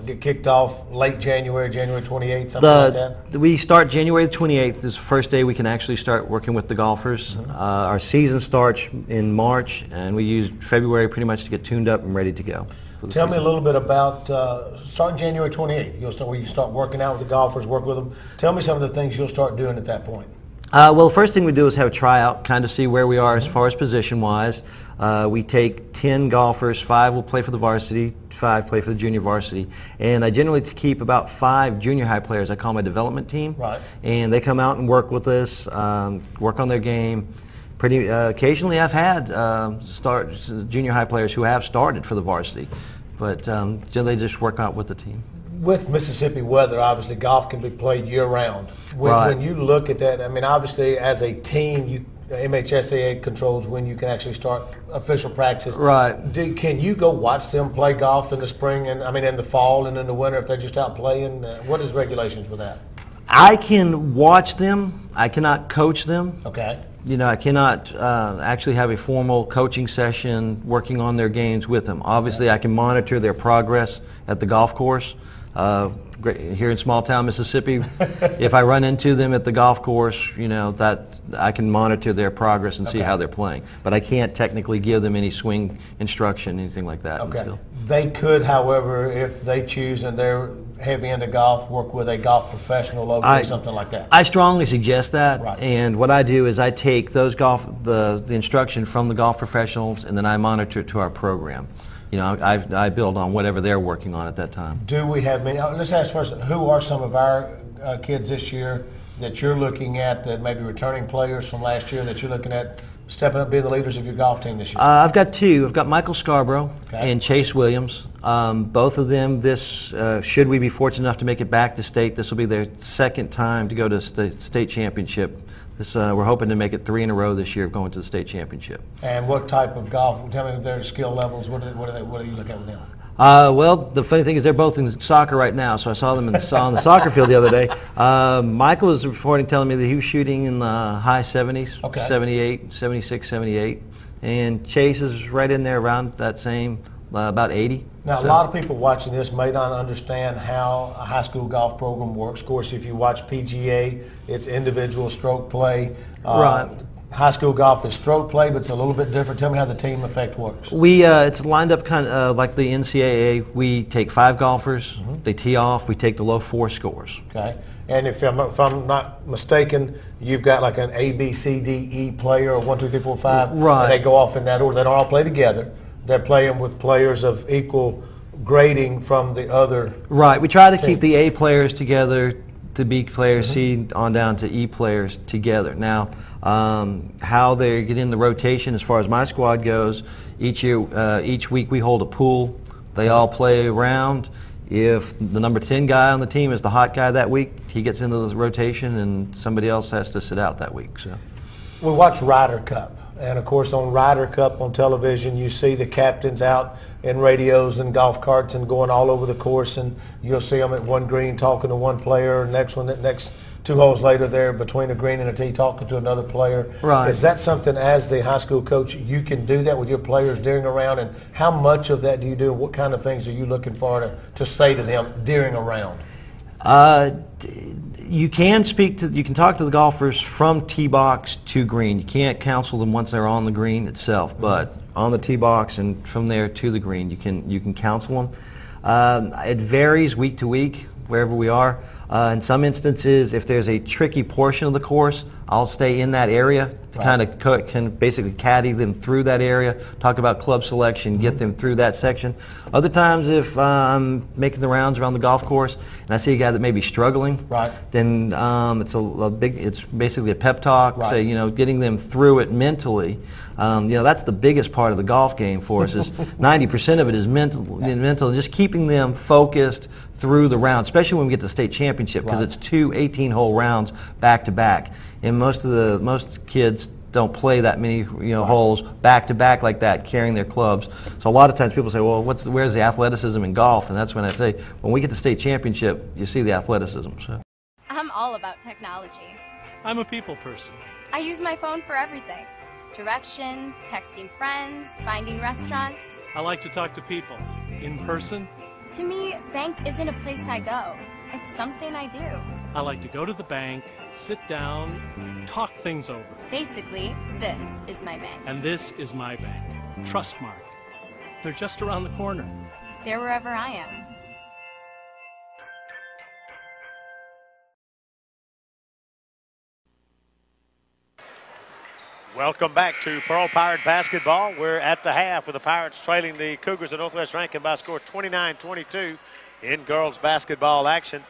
S1: get kicked off late January 28th, something like that?
S9: We start January the 28th. This is the first day we can actually start working with the golfers. Our season starts in March, and we use February pretty much to get tuned up and ready to go.
S1: Tell me a little bit about starting January 28th. You start working out with the golfers, work with them. Tell me some of the things you'll start doing at that point.
S9: Well, the first thing we do is have a tryout, kind of see where we are as far as position-wise. We take 10 golfers, 5 will play for the varsity, 5 play for the junior varsity, and I generally keep about 5 junior high players. I call my development team,
S1: Right.
S9: and they come out and work with us, work on their game. Pretty occasionally, I've had junior high players who have started for the varsity, but generally they just work out with the team.
S1: With Mississippi weather, obviously golf can be played year-round.
S9: Right.
S1: When you look at that, I mean, obviously as a team, MHSAA controls when you can actually start official practice.
S9: Right.
S1: Can you go watch them play golf in the spring and in the fall and in the winter if they're just out playing? What is regulations with that?
S9: I can watch them. I cannot coach them.
S1: Okay.
S9: You know, I cannot actually have a formal coaching session working on their games with them. Obviously, I can monitor their progress at the golf course. Here in small town Mississippi, if I run into them at the golf course, you know, that I can monitor their progress and see how they're playing. But I can't technically give them any swing instruction, anything like that.
S1: Okay.
S9: Until.
S1: They could, however, if they choose and they're heavy into golf, work with a golf professional locally, something like that.
S9: I strongly suggest that.
S1: Right.
S9: And what I do is I take those the instruction from the golf professionals, and then I monitor it to our program. You know, I build on whatever they're working on at that time.
S1: Do we have many? Let's ask first, who are some of our kids this year that you're looking at that maybe returning players from last year that you're looking at stepping up, being the leaders of your golf team this year?
S9: I've got 2. I've got Michael Scarborough
S1: Okay.
S9: and Chase Williams. Both of them, should we be fortunate enough to make it back to state, this will be their second time to go to state championship. We're hoping to make it 3 in a row this year, going to the state championship.
S1: And what type of golf? Tell me their skill levels. What do you look at with them?
S9: Well, the funny thing is they're both in soccer right now, so I saw them on the soccer field the other day. Michael was reporting, telling me that he was shooting in the high 70s,
S1: Okay.
S9: 78, 76, 78. And Chase is right in there around that same, about 80.
S1: Now, a lot of people watching this may not understand how a high school golf program works. Of course, if you watch PGA, it's individual stroke play.
S9: Right.
S1: High school golf is stroke play, but it's a little bit different. Tell me how the team effect works.
S9: It's lined up kind of like the NCAA. We take 5 golfers, they tee off, we take the low 4 scores.
S1: Okay. And if I'm not mistaken, you've got like an A, B, C, D, E player, or 1, 2, 3, 4, 5.
S9: Right.
S1: And they go off in that order. They don't all play together. They're playing with players of equal grading from the other.
S9: Right. We try to keep
S1: teams.
S9: the A players together, the B players, C on down to E players together. Now, how they get in the rotation as far as my squad goes, each week we hold a pool. They all play around. If the number 10 guy on the team is the hot guy that week, he gets into the rotation, and somebody else has to sit out that week. So.
S1: We watch Ryder Cup. And of course, on Ryder Cup on television, you see the captains out in radios and golf carts and going all over the course, and you'll see them at one green talking to one player, next 2 holes later they're between a green and a tee talking to another player.
S9: Right.
S1: Is that something, as the high school coach, you can do that with your players during a round, and how much of that do you do? What kind of things are you looking for to say to them during a round?
S9: You can talk to the golfers from tee box to green. You can't counsel them once they're on the green itself, but on the tee box and from there to the green, you can counsel them. It varies week to week wherever we are. In some instances, if there's a tricky portion of the course, I'll stay in that area to can basically caddy them through that area, talk about club selection, get them through that section. Other times, if I'm making the rounds around the golf course and I see a guy that may be struggling, then it's basically a pep talk, say, getting them through it mentally. That's the biggest part of the golf game for us. Is 90% of it is mental, just keeping them focused through the round, especially when we get to the state championship, because it's 2 18-hole rounds back to back, and most kids don't play that many holes back to back like that, carrying their clubs. So a lot of times people say, well, where's the athleticism in golf? And that's when I say, when we get to state championship, you see the athleticism. So.
S7: I'm all about technology.
S8: I'm a people person.
S7: I use my phone for everything. Directions, texting friends, finding restaurants.
S8: I like to talk to people. In person.
S7: To me, bank isn't a place I go. It's something I do.
S8: I like to go to the bank, sit down, talk things over.
S7: Basically, this is my bank.
S8: And this is my bank. Trustmark. They're just around the corner.
S7: They're wherever I am.
S1: Welcome back to Pearl Pirate basketball. We're at the half with the Pirates trailing the Cougars of Northwest Rankin by a score 29-22 in girls basketball action.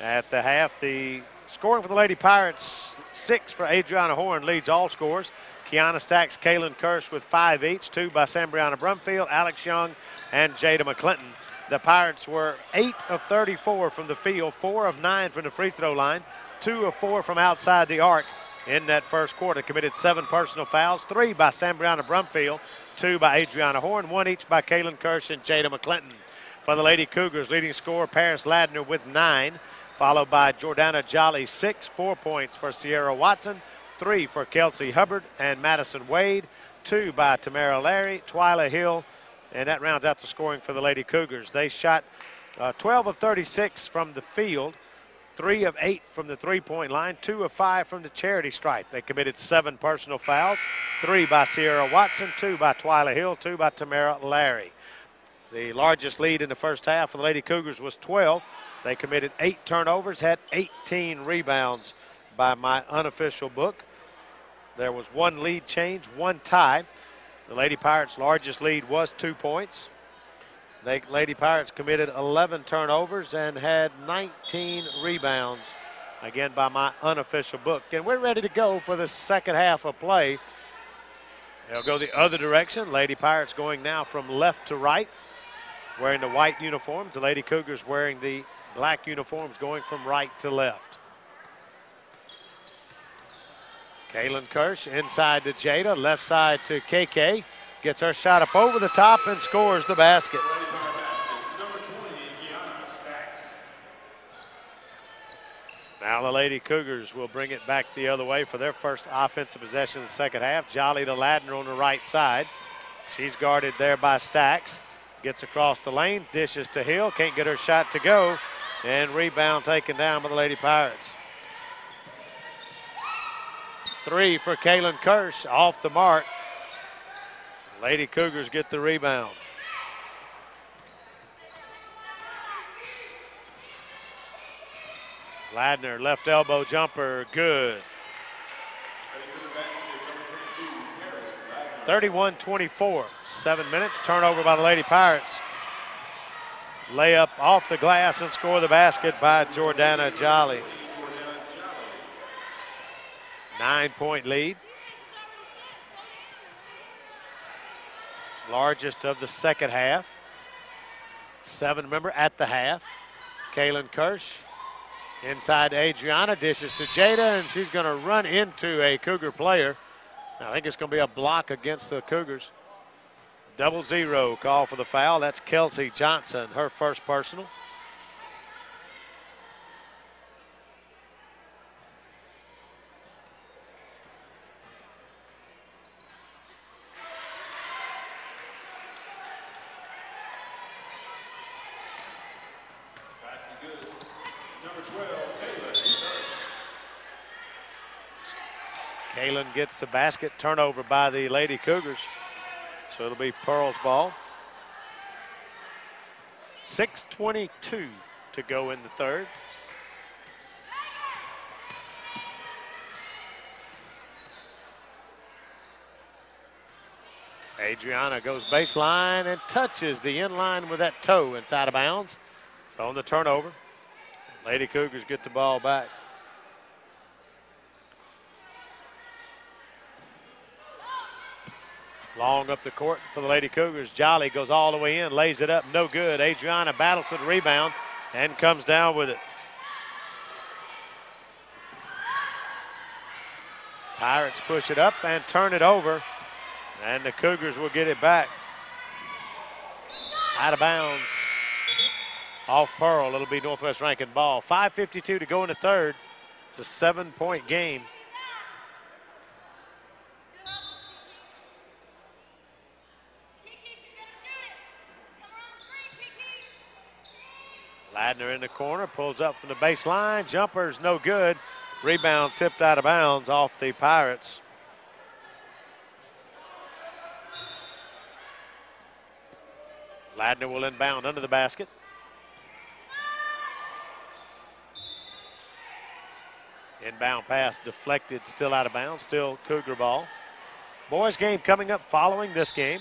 S1: At the half, the scoring for the Lady Pirates, 6 for Adriana Horn leads all scores. Kiana Stacks, Kaylin Kirsch with 5 each, 2 by Sambriana Brumfield, Alex Young, and Jada McClinton. The Pirates were 8 of 34 from the field, 4 of 9 from the free throw line, 2 of 4 from outside the arc. In that first quarter, committed 7 personal fouls, 3 by Sambriana Brumfield, 2 by Adriana Horn, 1 each by Kaylin Kirsch and Jada McClinton. For the Lady Cougars, leading scorer Paris Ladner with 9, followed by Jordana Jolly 6, 4 points for Sierra Watson, 3 for Kelsey Hubbard and Madison Wade, 2 by Tamara Larry, Twyla Hill, and that rounds out the scoring for the Lady Cougars. They shot 12 of 36 from the field, 3 of 8 from the three-point line, 2 of 5 from the charity stripe. They committed 7 personal fouls, 3 by Sierra Watson, 2 by Twyla Hill, 2 by Tamara Larry. The largest lead in the first half for the Lady Cougars was 12. They committed 8 turnovers, had 18 rebounds by my unofficial book. There was 1 lead change, 1 tie. The Lady Pirates' largest lead was 2 points. The Lady Pirates committed 11 turnovers and had 19 rebounds, again by my unofficial book. And we're ready to go for the second half of play. They'll go the other direction. Lady Pirates going now from left to right, wearing the white uniforms. The Lady Cougars wearing the black uniforms, going from right to left. Kaylin Kirsch inside to Jada, left side to KK. Gets her shot up over the top and scores the basket. Now the Lady Cougars will bring it back the other way for their first offensive possession in the second half. Jolly to Ladner on the right side. She's guarded there by Stacks. Gets across the lane, dishes to Hill. Can't get her shot to go. And rebound taken down by the Lady Pirates. 3 for Kaylin Kirsch, off the mark. Lady Cougars get the rebound. Ladner, left elbow jumper, good. 31-24, 7 minutes, turnover by the Lady Pirates. Layup off the glass and score the basket by Jordana Jolly. 9-point lead. Largest of the second half. 7, remember, at the half. Kaylin Kirsch inside to Adriana, dishes to Jada, and she's going to run into a Cougar player. I think it's going to be a block against the Cougars. 0 call for the foul. That's Kelsey Johnson, her first personal. Kaylin gets the basket, turnover by the Lady Cougars. So it'll be Pearl's ball. 6:22 to go in the third. Adriana goes baseline and touches the inline with that toe inside of bounds. So on the turnover, Lady Cougars get the ball back. Long up the court for the Lady Cougars. Jolly goes all the way in, lays it up, no good. Adriana battles for the rebound and comes down with it. Pirates push it up and turn it over, and the Cougars will get it back. Out of bounds. Off Pearl. It'll be Northwest Rankin ball. 5:52 to go in the third. It's a 7-point game. Ladner in the corner, pulls up from the baseline. Jumper's no good. Rebound tipped out of bounds off the Pirates. Ladner will inbound under the basket. Inbound pass deflected, still out of bounds, still Cougar ball. Boys game coming up following this game.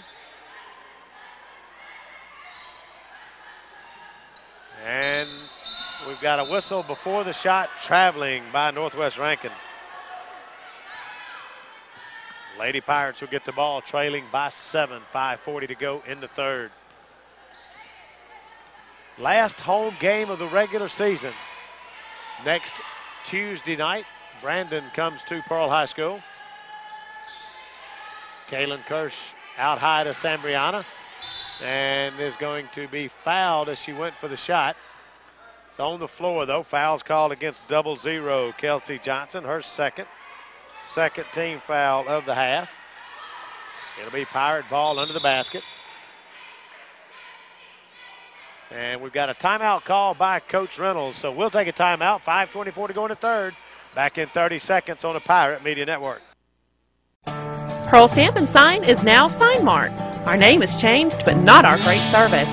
S1: And we've got a whistle before the shot traveling by Northwest Rankin. Lady Pirates will get the ball trailing by 7, 5:40 to go in the third. Last home game of the regular season. Next Tuesday night, Brandon comes to Pearl High School. Kaylin Kirsch out high to Sambriana and is going to be fouled as she went for the shot. It's on the floor, though. Foul's called against 00 Kelsey Johnson, her second team foul of the half. It'll be Pirate ball under the basket. And we've got a timeout call by Coach Reynolds, so we'll take a timeout. 5:24 to go in the third. Back in 30 seconds on the Pirate Media Network.
S3: Pearl Stamp and Sign is now Sign Mart. Our name has changed, but not our great service.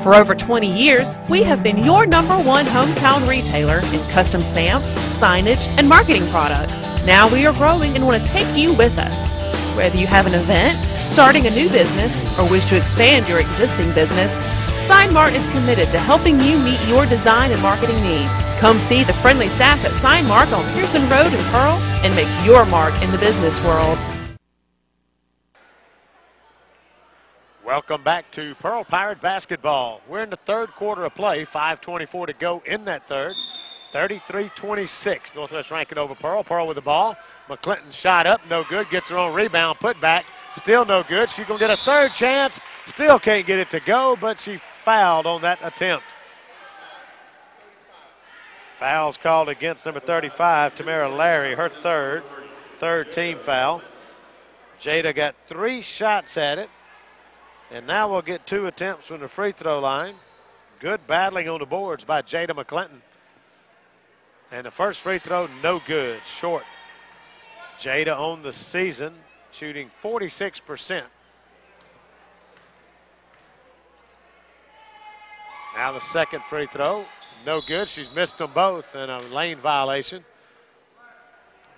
S3: For over 20 years, we have been your #1 hometown retailer in custom stamps, signage, and marketing products. Now we are growing and want to take you with us. Whether you have an event, starting a new business, or wish to expand your existing business, Sign Mart is committed to helping you meet your design and marketing needs. Come see the friendly staff at Sign Mart on Pearson Road in Pearl and make your mark in the business world.
S1: Welcome back to Pearl Pirate basketball. We're in the third quarter of play. 5:24 to go in that third. 33-26. Northwest Rankin over Pearl. Pearl with the ball. McClinton shot up, no good. Gets her own rebound, put back. Still no good. She's going to get a third chance. Still can't get it to go, but she fouled on that attempt. Foul's called against number 35, Tamara Larry, her third team foul. Jada got 3 shots at it. And now we'll get 2 attempts from the free throw line. Good battling on the boards by Jada McClinton. And the first free throw, no good, short. Jada on the season, shooting 46%. Now the second free throw, no good. She's missed them both in a lane violation.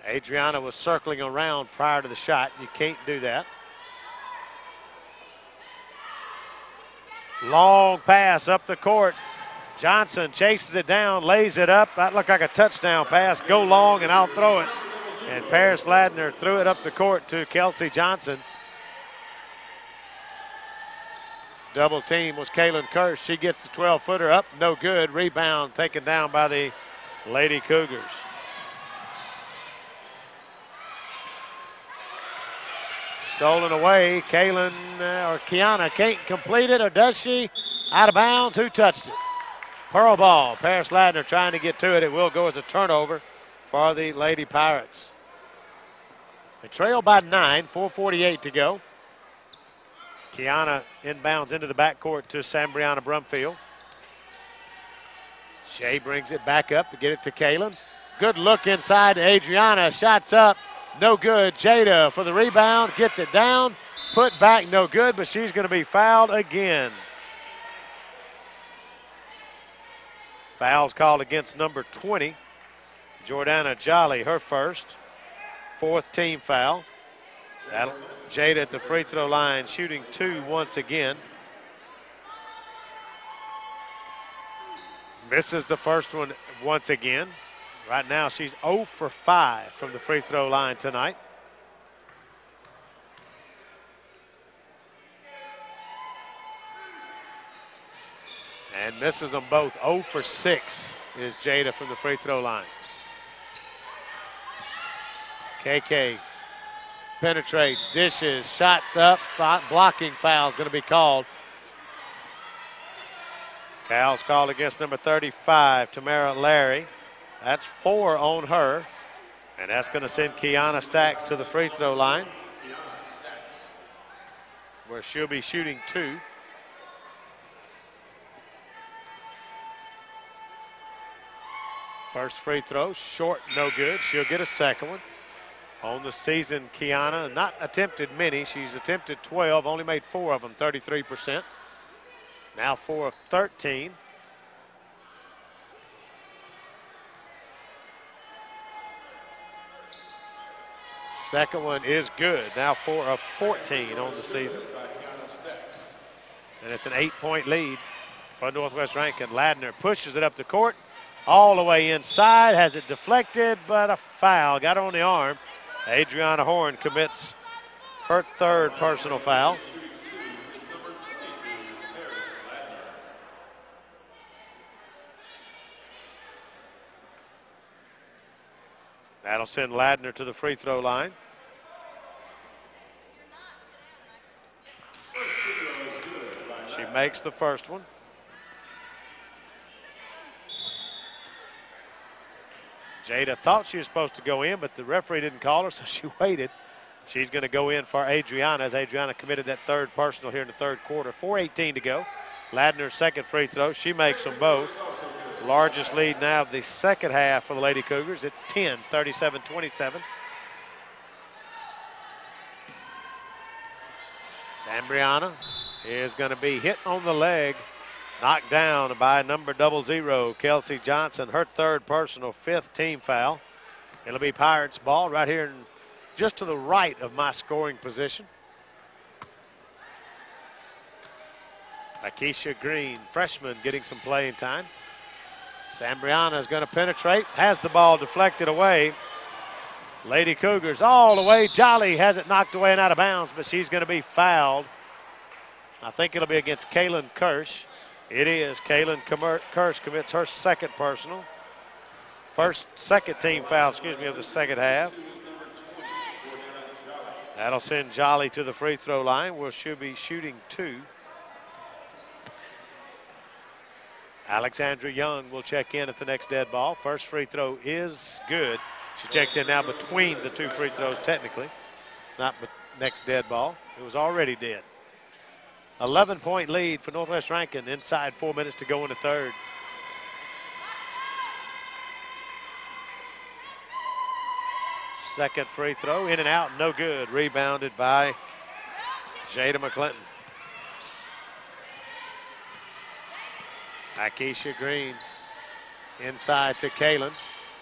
S1: Adriana was circling around prior to the shot. You can't do that. Long pass up the court. Johnson chases it down, lays it up. That looked like a touchdown pass. Go long and I'll throw it. And Paris Ladner threw it up the court to Kelsey Johnson. Double team was Kaylin Kirsch. She gets the 12-footer up, no good. Rebound taken down by the Lady Cougars. Stolen away. Kiana can't complete it, or does she? Out of bounds. Who touched it? Pearl ball. Paris Ladner trying to get to it. It will go as a turnover for the Lady Pirates. They trail by 9, 4:48 to go. Kiana inbounds into the backcourt to Sambriana Brumfield. Shea brings it back up to get it to Kaylin. Good look inside to Adriana. Shots up. No good. Jada for the rebound. Gets it down. Put back. No good, but she's going to be fouled again. Foul's called against number 20, Jordana Jolly, her first. 4th team foul. Jada at the free throw line shooting 2 once again. Misses the first one once again. Right now she's 0 for 5 from the free throw line tonight. And misses them both. 0 for 6 is Jada from the free throw line. KK penetrates, dishes, shots up, blocking foul is going to be called. Foul's called against number 35, Tamara Larry. That's 4 on her. And that's going to send Kiana Stacks to the free throw line, where she'll be shooting 2. First free throw, short, no good. She'll get a second one. On the season, Kiana not attempted many. She's attempted 12, only made 4 of them, 33%. Now 4 of 13. Second one is good. Now 4 of 14 on the season. And it's an 8-point lead for Northwest Rankin. Ladner pushes it up the court, all the way inside, has it deflected, but a foul. Got her on the arm. Adriana Horn commits her third personal foul. That'll send Ladner to the free throw line. She makes the first one. Jada thought she was supposed to go in, but the referee didn't call her, so she waited. She's going to go in for Adriana, as Adriana committed that third personal here in the third quarter. 4:18 to go. Ladner's second free throw. She makes them both. Largest lead now of the second half for the Lady Cougars. It's 10, 37-27. Sambriana is going to be hit on the leg, knocked down by number 00, Kelsey Johnson. Her third personal, fifth team foul. It'll be Pirates ball right here just to the right of my scoring position. Akeisha Green, freshman, getting some playing time. Sambriana is going to penetrate, has the ball deflected away. Lady Cougars all the way. Jolly has it knocked away and out of bounds, but she's going to be fouled. I think it'll be against Kaylin Kirsch. It is. Kaylin Kirsch commits her second personal. Second team foul, of the second half. That'll send Jolly to the free throw line, where she'll be shooting 2. Alexandra Young will check in at the next dead ball. First free throw is good. She checks in now between the two free throws, technically. Not next dead ball. It was already dead. 11-point lead for Northwest Rankin. Inside 4 minutes to go in the third. Second free throw, in and out, no good. Rebounded by Jada McClinton. Akeisha Green inside to Kaylin.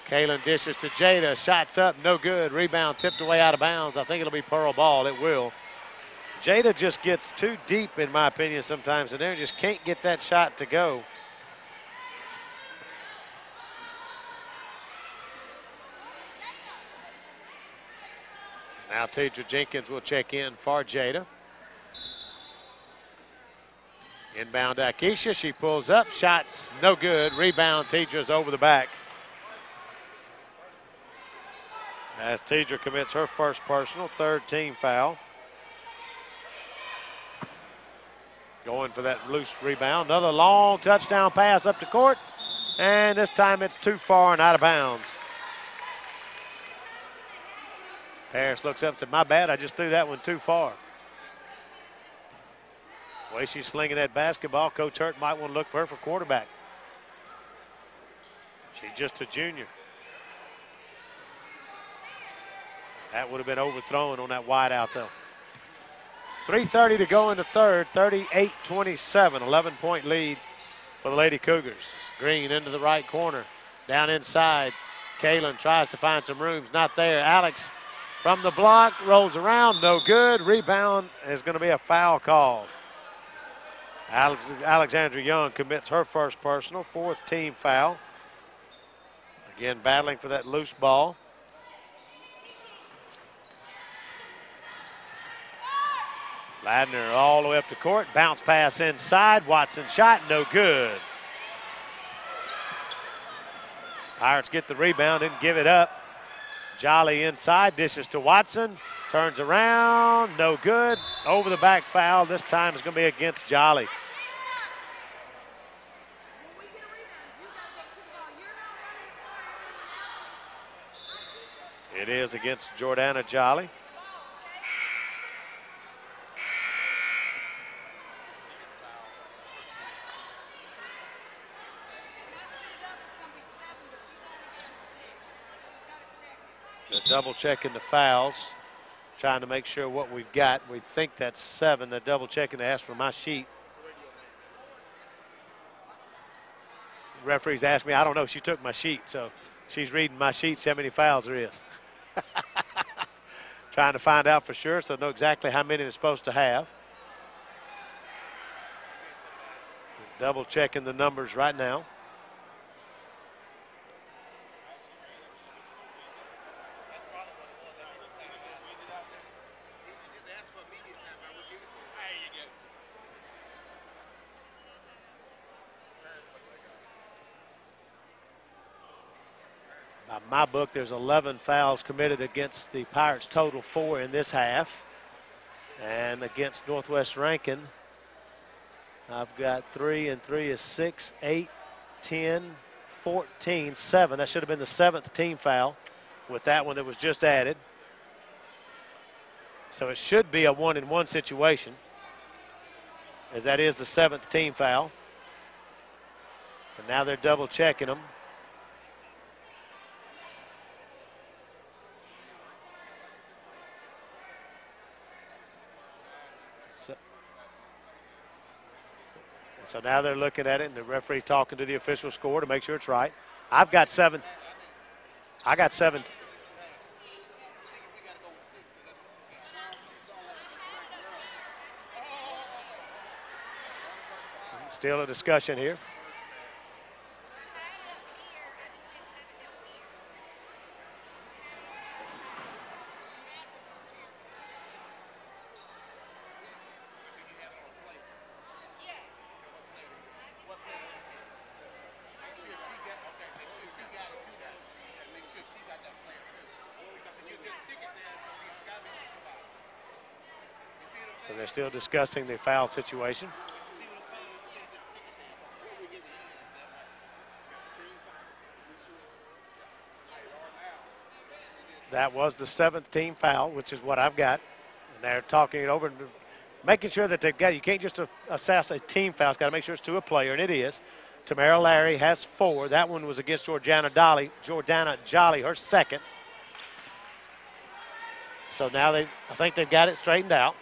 S1: Kaylin dishes to Jada. Shots up, no good. Rebound tipped away out of bounds. I think it'll be Pearl ball. It will. Jada just gets too deep, in my opinion, sometimes in there. Just can't get that shot to go. Now Tidra Jenkins will check in for Jada. Inbound to Akeisha. She pulls up. Shots no good. Rebound. Tidra's over the back. As Tidra commits her first personal, third team foul. Going for that loose rebound. Another long touchdown pass up the court. And this time it's too far and out of bounds. Harris looks up and said, my bad, I just threw that one too far. The way she's slinging that basketball, Coach Hurt might want to look for her for quarterback. She's just a junior. That would have been overthrown on that wide out, though. 3:30 to go in the third, 38-27, 11-point lead for the Lady Cougars. Green into the right corner, down inside. Kaylin tries to find some rooms, not there. Alex from the block, rolls around, no good. Rebound is going to be a foul called. Alexandra Young commits her first personal, fourth team foul. Again, battling for that loose ball. Ladner all the way up the court. Bounce pass inside. Watson shot, no good. Pirates get the rebound and give it up. Jolly inside, dishes to Watson. Turns around, no good. Over the back foul. This time it's going to be against Jolly. It is against Jordana Jolly. Double checking the fouls, trying to make sure what we've got. We think that's 7. They're double checking to ask for my sheet. The referee's asked me, I don't know, she took my sheet, so she's reading my sheet, see how many fouls there is. trying to find out for sure, so know exactly how many they're supposed to have. Double checking the numbers right now. By my book, there's 11 fouls committed against the Pirates, total 4 in this half. And against Northwest Rankin, I've got 3, and 3 is 6, 8, 10, 14, 7. That should have been the 7th team foul with that one that was just added. So it should be a 1-and-1 situation, as that is the 7th team foul. And now they're double checking them. So now they're looking at it, and the referee talking to the official score to make sure it's right. I've got 7. I got 7. Still a discussion here. So they're still discussing the foul situation. That was the 7th team foul, which is what I've got. And they're talking it over and making sure that they've got, you can't just assess a team foul. It's got to make sure it's to a player, and it is. Tamara Larry has 4. That one was against Jordana Jolly, her 2nd. So now I think they've got it straightened out.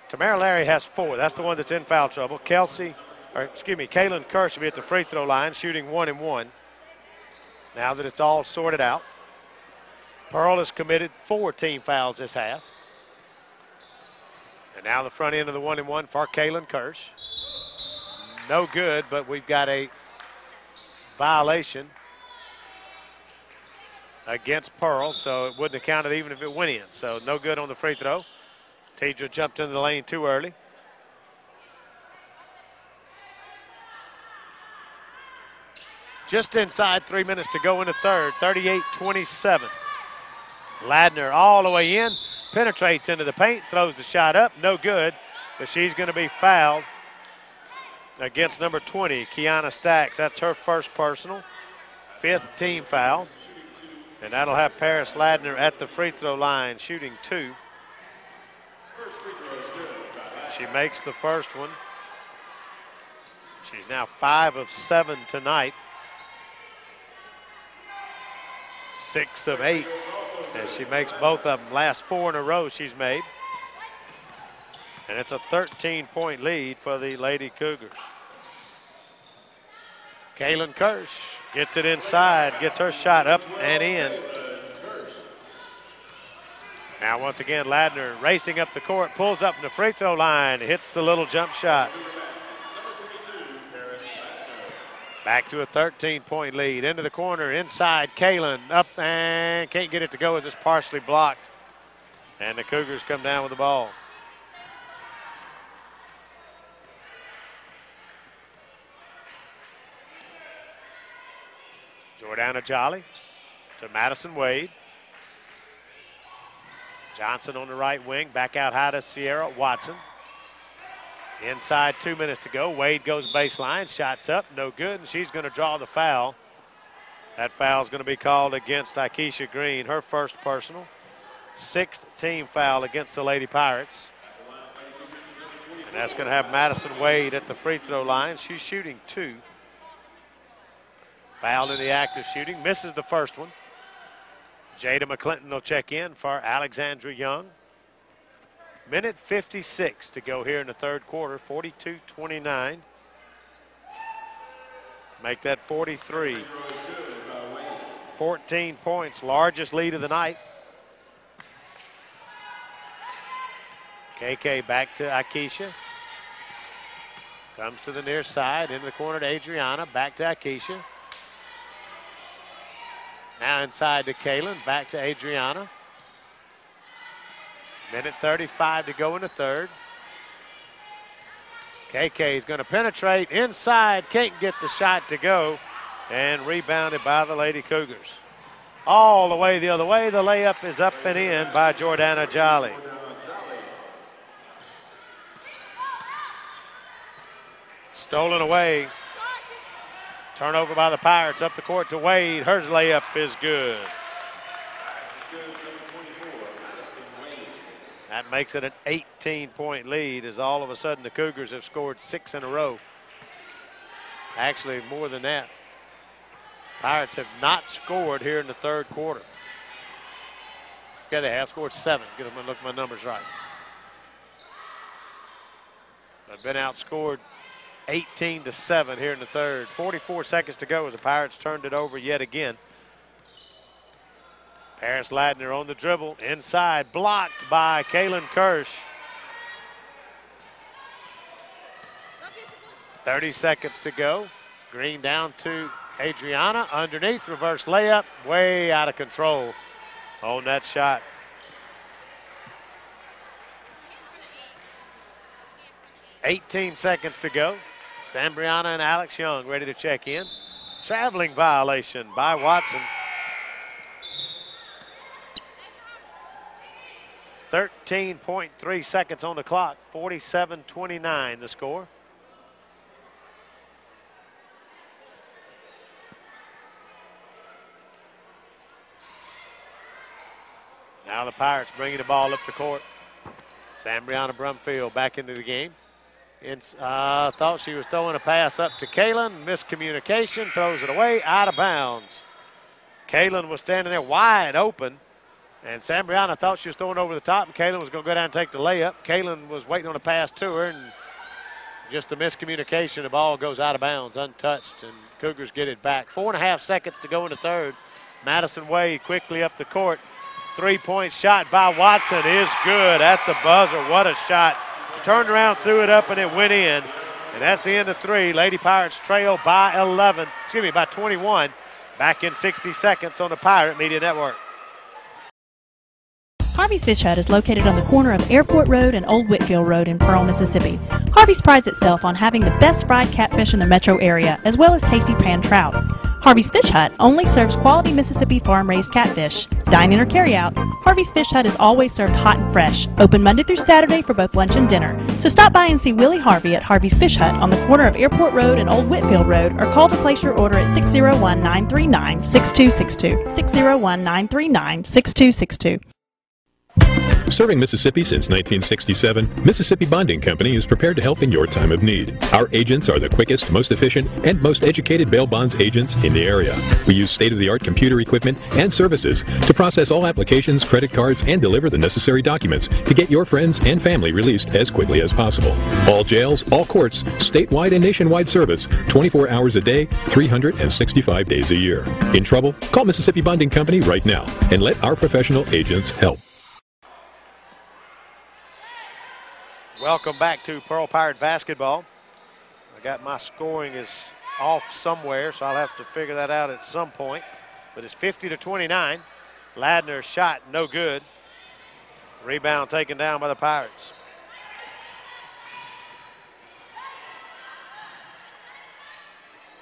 S1: Tamara Larry has 4. That's the one that's in foul trouble. Kaylin Kerr should be at the free throw line, shooting 1-and-1. Now that it's all sorted out. Pearl has committed 4 team fouls this half. And now the front end of the 1-and-1 for Kaylin Kirsch. No good, but we've got a violation against Pearl, so it wouldn't have counted even if it went in. So no good on the free throw. Tidra jumped into the lane too early. Just inside 3 minutes to go in the third, 38-27. Ladner all the way in, penetrates into the paint, throws the shot up, no good, but she's going to be fouled against number 20, Kiana Stacks. That's her first personal, 5th team foul. And that'll have Paris Ladner at the free throw line, shooting 2. She makes the first one. She's now 5 of 7 tonight. 6 of 8 as she makes both of them. Last 4 in a row she's made. And it's a 13-point lead for the Lady Cougars. Kaylin Kirsch gets it inside, gets her shot up and in. Now once again, Ladner racing up the court, pulls up in the free throw line, hits the little jump shot. Back to a 13-point lead. Into the corner, inside, Kaylin up and can't get it to go as it's partially blocked. And the Cougars come down with the ball. Jordana Jolly to Madison Wade. Johnson on the right wing, back out high to Sierra Watson. Inside 2 minutes to go. Wade goes baseline, shots up, no good, and she's going to draw the foul. That foul is going to be called against Akeisha Green, her first personal. 6th team foul against the Lady Pirates. And that's going to have Madison Wade at the free throw line. She's shooting 2. Fouled in the act of shooting, misses the first one. Jada McClinton will check in for Alexandra Young. Minute 56 to go here in the third quarter, 42-29. Make that 43. 14 points, largest lead of the night. KK back to Akeisha. Comes to the near side, into the corner to Adriana, back to Akeisha. Now inside to Kaylin, back to Adriana. Minute 35 to go in the third. KK is going to penetrate inside, can't get the shot to go, and rebounded by the Lady Cougars. All the way the other way, the layup is up and in by Jordana Jolly. Stolen away. Turnover by the Pirates, up the court to Wade. Her layup is good. That makes it an 18-point lead as all of a sudden the Cougars have scored 6 in a row. Actually, more than that. Pirates have not scored here in the third quarter. Yeah, they have scored 7. Get them and look at my numbers right. They've been outscored 18-7 here in the third. 44 seconds to go as the Pirates turned it over yet again. Paris Ladner on the dribble, inside, blocked by Kaylin Kirsch. 30 seconds to go. Green down to Adriana, underneath, reverse layup, way out of control on that shot. $18 seconds to go. Sambriana and Alex Young ready to check in. Traveling violation by Watson. 13.3 seconds on the clock. 47-29 the score. Now the Pirates bringing the ball up the court. Sambriana Brumfield back into the game. Thought she was throwing a pass up to Kaylin. Miscommunication, throws it away, out of bounds. Kaylin was standing there wide open, and Sambriana thought she was throwing over the top, and Kaylin was going to go down and take the layup. Kaylin was waiting on a pass to her, and just a miscommunication. The ball goes out of bounds, untouched, and Cougars get it back. 4.5 seconds to go in the third. Madison Wade quickly up the court. Three-point shot by Watson is good at the buzzer. What a shot. Turned around, threw it up, and it went in. And that's the end of 3. Lady Pirates trail by 21. Back in 60 seconds on the Pirate Media Network.
S4: Harvey's Fish Hut is located on the corner of Airport Road and Old Whitfield Road in Pearl, Mississippi. Harvey's prides itself on having the best fried catfish in the metro area, as well as tasty pan trout. Harvey's Fish Hut only serves quality Mississippi farm-raised catfish. Dine in or carry out, Harvey's Fish Hut is always served hot and fresh, open Monday through Saturday for both lunch and dinner. So stop by and see Willie Harvey at Harvey's Fish Hut on the corner of Airport Road and Old Whitfield Road, or call to place your order at 601-939-6262. 601-939-6262.
S5: Serving Mississippi since 1967, Mississippi Bonding Company is prepared to help in your time of need. Our agents are the quickest, most efficient, and most educated bail bonds agents in the area. We use state-of-the-art computer equipment and services to process all applications, credit cards, and deliver the necessary documents to get your friends and family released as quickly as possible. All jails, all courts, statewide and nationwide service, 24 hours a day, 365 days a year. In trouble? Call Mississippi Bonding Company right now and let our professional agents help.
S1: Welcome back to Pearl Pirate basketball. I got my scoring is off somewhere, so I'll have to figure that out at some point. But it's 50-29. Ladner's shot no good. Rebound taken down by the Pirates.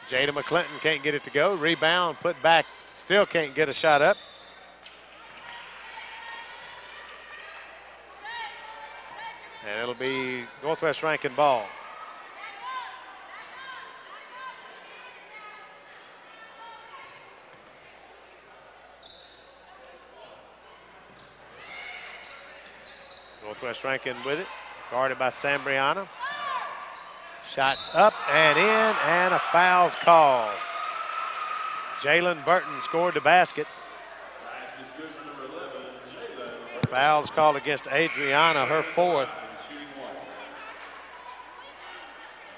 S1: Jada McClinton can't get it to go. Rebound put back, still can't get a shot up. And it'll be Northwest Rankin ball. Northwest Rankin with it, guarded by Sambriana. Shots up and in, and a foul's called. Jalen Burton scored the basket. Foul's called against Adriana, her fourth.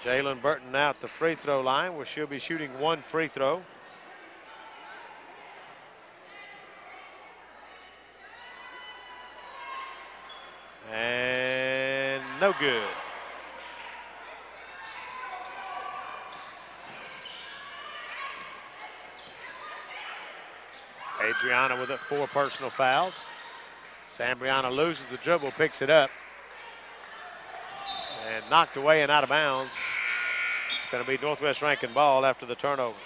S1: Jalen Burton now at the free throw line, where she'll be shooting one free throw. And no good. Adriana with 4 personal fouls. Sambriana loses the dribble, picks it up, and knocked away and out of bounds. It's going to be Northwest Rankin ball after the turnover.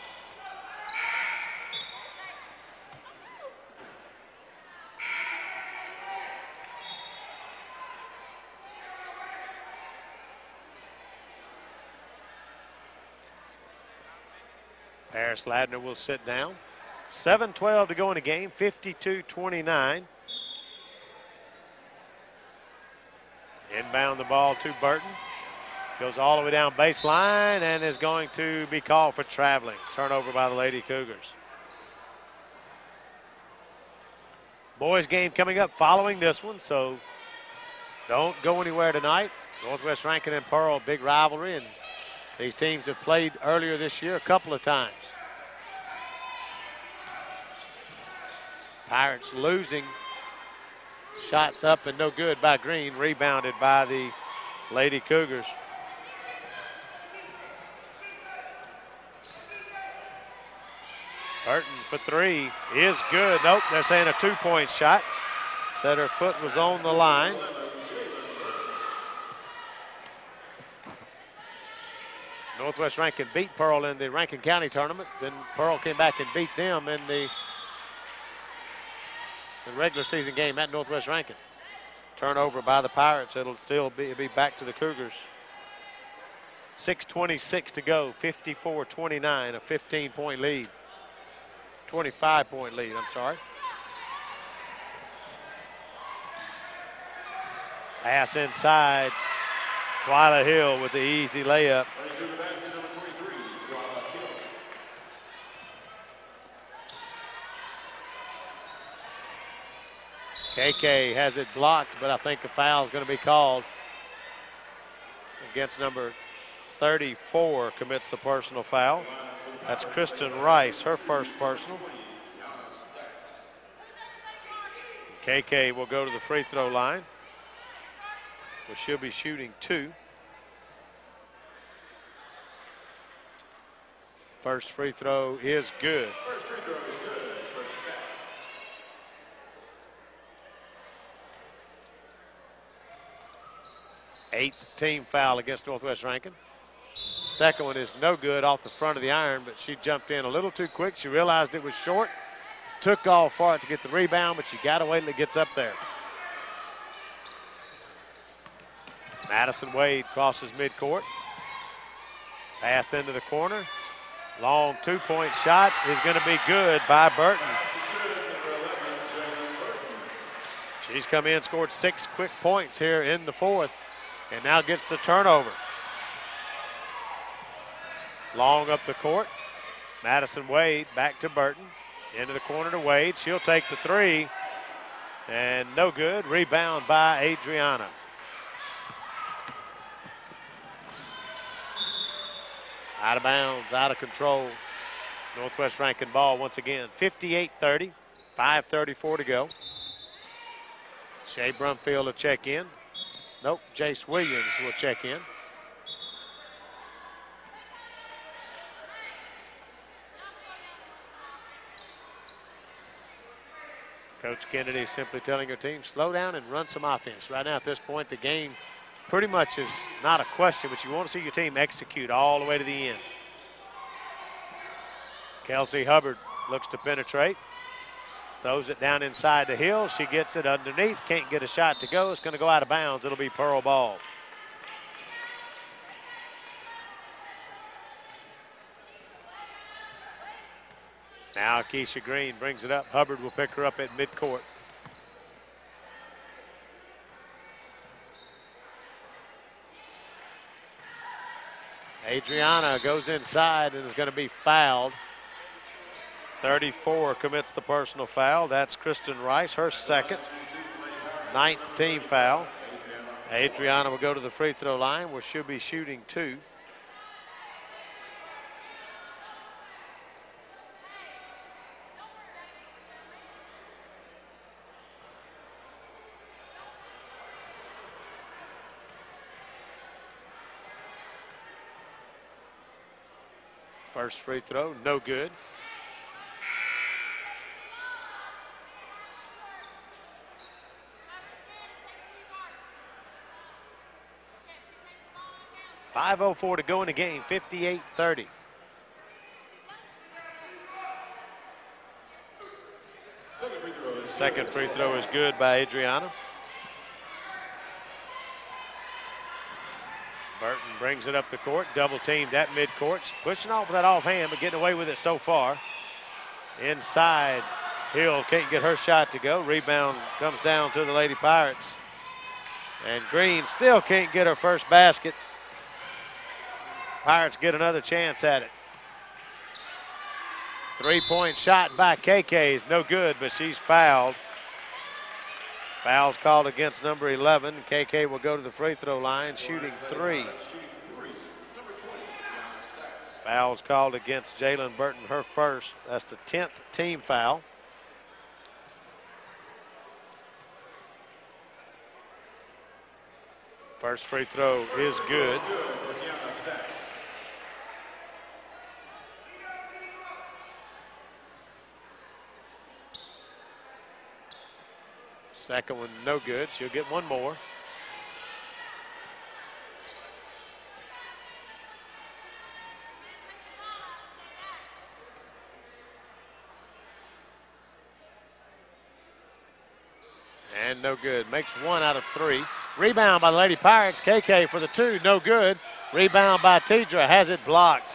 S1: Paris Ladner will sit down. 7:12 to go in the game, 52-29. Inbound the ball to Burton. Goes all the way down baseline and is going to be called for traveling. Turnover by the Lady Cougars. Boys game coming up following this one, so don't go anywhere tonight. Northwest Rankin and Pearl, big rivalry, and these teams have played earlier this year a couple of times. Pirates losing. Shots up and no good by Green. Rebounded by the Lady Cougars. Burton for 3 is good. Nope, they're saying a 2-point shot. Said her foot was on the line. Northwest Rankin beat Pearl in the Rankin County tournament. Then Pearl came back and beat them in the regular season game at Northwest Rankin. Turnover by the Pirates. It'll still be back to the Cougars. 6:26 to go. 54-29, a 15-point lead. 25-point lead, I'm sorry. Pass inside. Twyla Hill with the easy layup. KK has it blocked, but I think a foul is going to be called against number 34, commits the personal foul. That's Kristen Rice, her first personal. KK will go to the free throw line, where she'll be shooting 2. First free throw is good. Eighth team foul against Northwest Rankin. Second one is no good off the front of the iron, but she jumped in a little too quick. She realized it was short, took off for it to get the rebound, but you got to wait till it gets up there. Madison Wade crosses midcourt. Pass into the corner. Long 2-point shot is going to be good by Burton. She's come in, scored 6 quick points here in the 4th, and now gets the turnover. Long up the court. Madison Wade back to Burton. Into the corner to Wade. She'll take the 3. And no good. Rebound by Adriana. Out of bounds, out of control. Northwest Rankin ball once again. 58-30. 5:34 to go. Shea Brumfield will check in. Nope, Jace Williams will check in. Coach Kennedy simply telling her team, slow down and run some offense. Right now at this point, the game pretty much is not a question, but you want to see your team execute all the way to the end. Kelsey Hubbard looks to penetrate. Throws it down inside the Hill. She gets it underneath. Can't get a shot to go. It's going to go out of bounds. It'll be Pearl ball. Now Keisha Green brings it up. Hubbard will pick her up at midcourt. Adriana goes inside and is going to be fouled. 34 commits the personal foul. That's Kristen Rice, her second. 9th team foul. Adriana will go to the free throw line where she'll be shooting 2. First free throw, no good. .504 to go in the game, 58-30. Second free throw is good by Adriana. Burton brings it up the court, double teamed at midcourt. Pushing off that offhand, but getting away with it so far. Inside, Hill can't get her shot to go. Rebound comes down to the Lady Pirates. And Green still can't get her first basket. Pirates get another chance at it. Three-point shot by KK is no good, but she's fouled. Foul's called against number 11. KK will go to the free throw line, shooting 3. Foul's called against Jalen Burton, her first. That's the 10th team foul. First free throw is good. Second one, no good. She'll get one more. And no good. Makes 1 out of 3. Rebound by the Lady Pirates. KK for the 2, no good. Rebound by Tidra, has it blocked.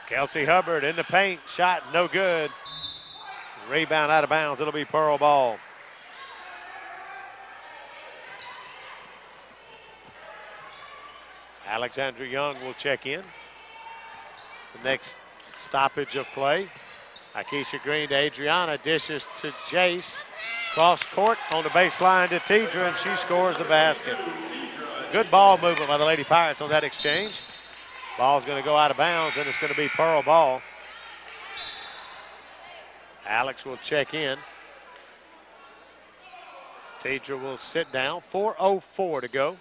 S1: Kelsey Hubbard in the paint, shot no good. Rebound out of bounds, it'll be Pearl ball. Alexandra Young will check in. The next stoppage of play. Akeisha Green to Adriana, dishes to Jace. Cross court on the baseline to Tidra, and she scores the basket. Good ball movement by the Lady Pirates on that exchange. Ball's going to go out of bounds, and it's going to be Pearl ball. Alex will check in. Tidra will sit down. 4:04 to go.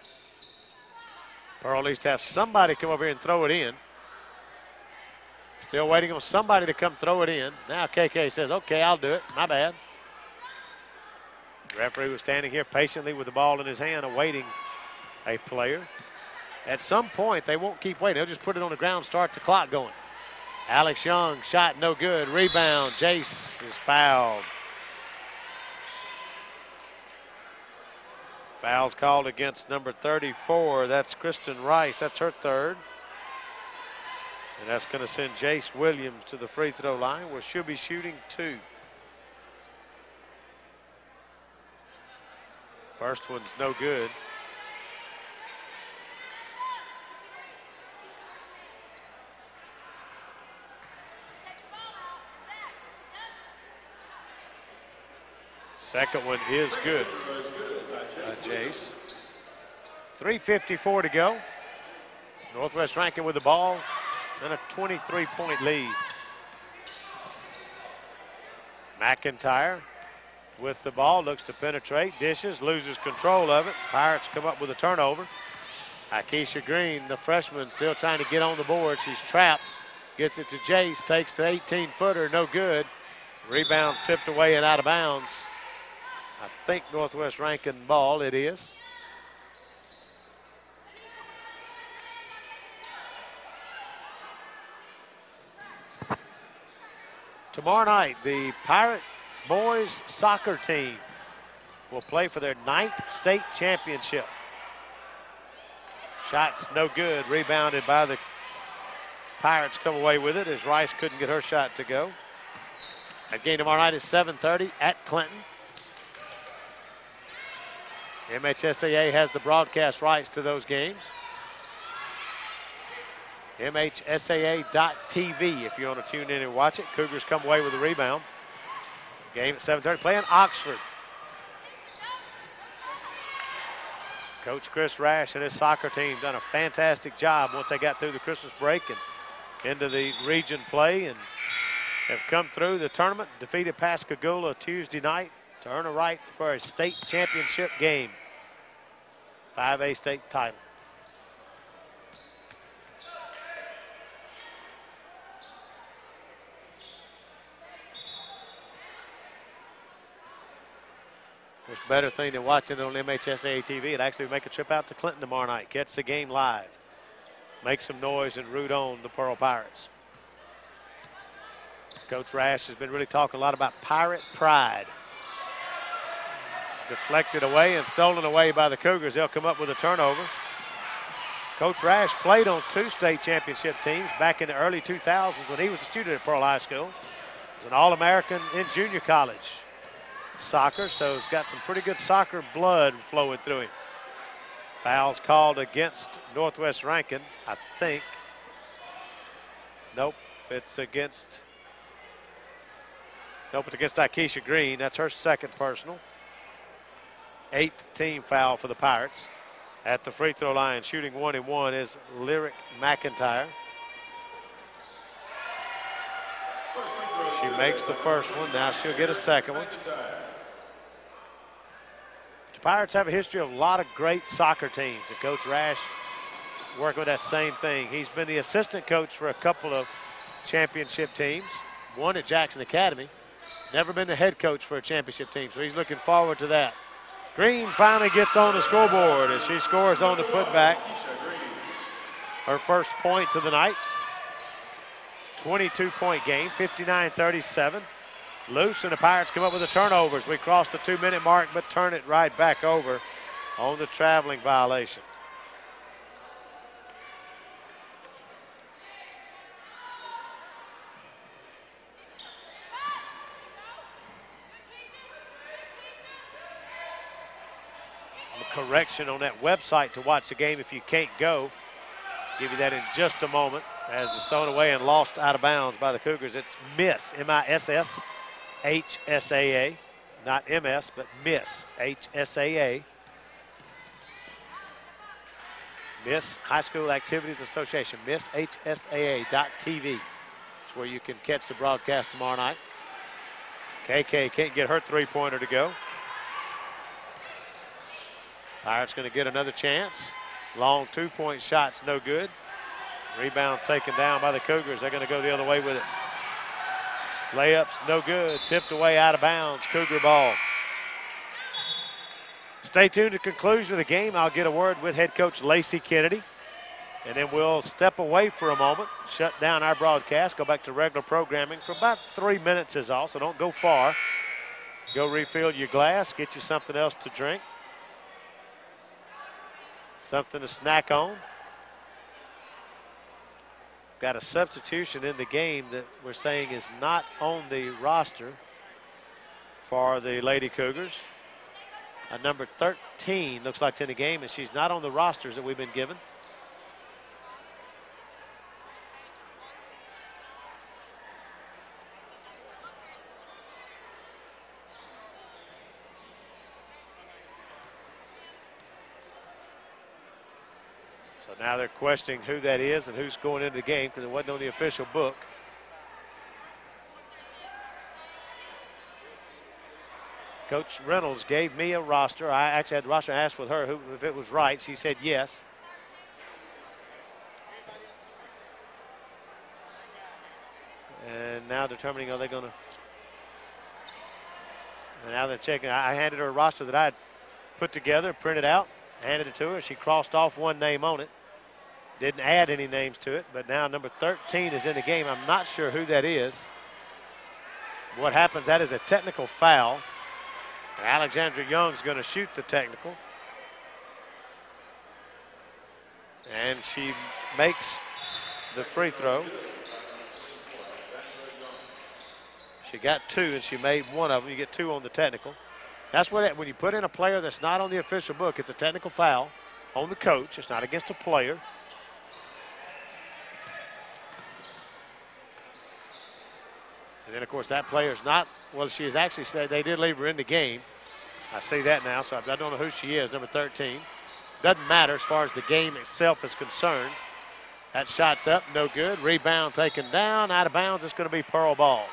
S1: Pearl needs to have somebody come over here and throw it in. Still waiting on somebody to come throw it in. Now KK says, okay, I'll do it. My bad. The referee was standing here patiently with the ball in his hand, awaiting a player. At some point, they won't keep waiting. They'll just put it on the ground, start the clock going. Alex Young, shot no good. Rebound, Jace is fouled. Foul's called against number 34. That's Kristen Rice. That's her third. And that's going to send Jace Williams to the free throw line, where she'll be shooting 2. First one's no good. Second one is good by Jace. 3:54 to go. Northwest Rankin with the ball and a 23-point lead. McIntyre with the ball, looks to penetrate, dishes, loses control of it. Pirates come up with a turnover. Akeisha Green, the freshman, still trying to get on the board. She's trapped, gets it to Jace, takes the 18-footer, no good. Rebounds tipped away and out of bounds. I think Northwest Rankin ball, it is. Tomorrow night, the Pirate boys soccer team will play for their 9th state championship. Shots no good, rebounded by the Pirates, come away with it as Rice couldn't get her shot to go. That game tomorrow night is 7:30 at Clinton. MHSAA has the broadcast rights to those games. MHSAA.TV if you want to tune in and watch it. Cougars come away with a rebound. Game at 7:30, playing Oxford. Coach Chris Rash and his soccer team done a fantastic job once they got through the Christmas break and into the region play, and have come through the tournament, defeated Pascagoula Tuesday night to earn a right for a state championship game. 5A state title. There's a better thing than watching it on MHSAA TV. It actually make a trip out to Clinton tomorrow night. Catch the game live. Make some noise and root on the Pearl Pirates. Coach Rash has been really talking a lot about Pirate pride. Deflected away and stolen away by the Cougars. They'll come up with a turnover. Coach Rash played on 2 state championship teams back in the early 2000s when he was a student at Pearl High School. He was an All-American in junior college soccer, so he's got some pretty good soccer blood flowing through him. Fouls called against Northwest Rankin, I think. Nope, it's against Akeisha Green. That's her second personal. 8th team foul for the Pirates. At the free throw line, shooting 1-1 is Lyric McIntyre. She makes the first one. Now she'll get a second one. The Pirates have a history of a lot of great soccer teams, and Coach Rash working with that same thing. He's been the assistant coach for a couple of championship teams, one at Jackson Academy. Never been the head coach for a championship team, so he's looking forward to that. Green finally gets on the scoreboard as she scores on the putback. Her first points of the night. 22-point game, 59-37. Loose, and the Pirates come up with the turnovers. We cross the 2-minute mark, but turn it right back over on the traveling violation. Correction on that website to watch the game if you can't go. Give you that in just a moment as it's thrown away and lost out of bounds by the Cougars. It's Miss, M-I-S-S, H-S-A-A, not M-S, but Miss, H-S-A-A. Miss High School Activities Association, Miss HSAA.tv. That's where you can catch the broadcast tomorrow night. KK can't get her three-pointer to go. Pirates going to get another chance. Long 2-point shots, no good. Rebounds taken down by the Cougars. They're going to go the other way with it. Layups, no good. Tipped away out of bounds. Cougar ball. Stay tuned to the conclusion of the game. I'll get a word with head coach Lacey Kennedy. And then we'll step away for a moment, shut down our broadcast, go back to regular programming for about 3 minutes is all, so don't go far. Go refill your glass, get you something else to drink. Something to snack on. Got a substitution in the game that we're saying is not on the roster for the Lady Cougars. Number 13 looks like it's in the game, and she's not on the rosters that we've been given. So now they're questioning who that is and who's going into the game because it wasn't on the official book. Coach Reynolds gave me a roster. I actually had the roster. I asked with her if it was right. She said yes. And now determining are they going to. And now they're checking. I handed her a roster that I had put together, printed out, handed it to her. She crossed off one name on it. Didn't add any names to it, but now number 13 is in the game. I'm not sure who that is. What happens, that is a technical foul. And Alexandra Young's going to shoot the technical. And she makes the free throw. She got 2, and she made one of them. You get 2 on the technical. That's what when you put in a player that's not on the official book, it's a technical foul on the coach. It's not against a player. And then, of course, that player's not, well, she has actually said they did leave her in the game. I see that now, so I don't know who she is, number 13. Doesn't matter as far as the game itself is concerned. That shot's up, no good. Rebound taken down, out of bounds. It's going to be Pearl ball.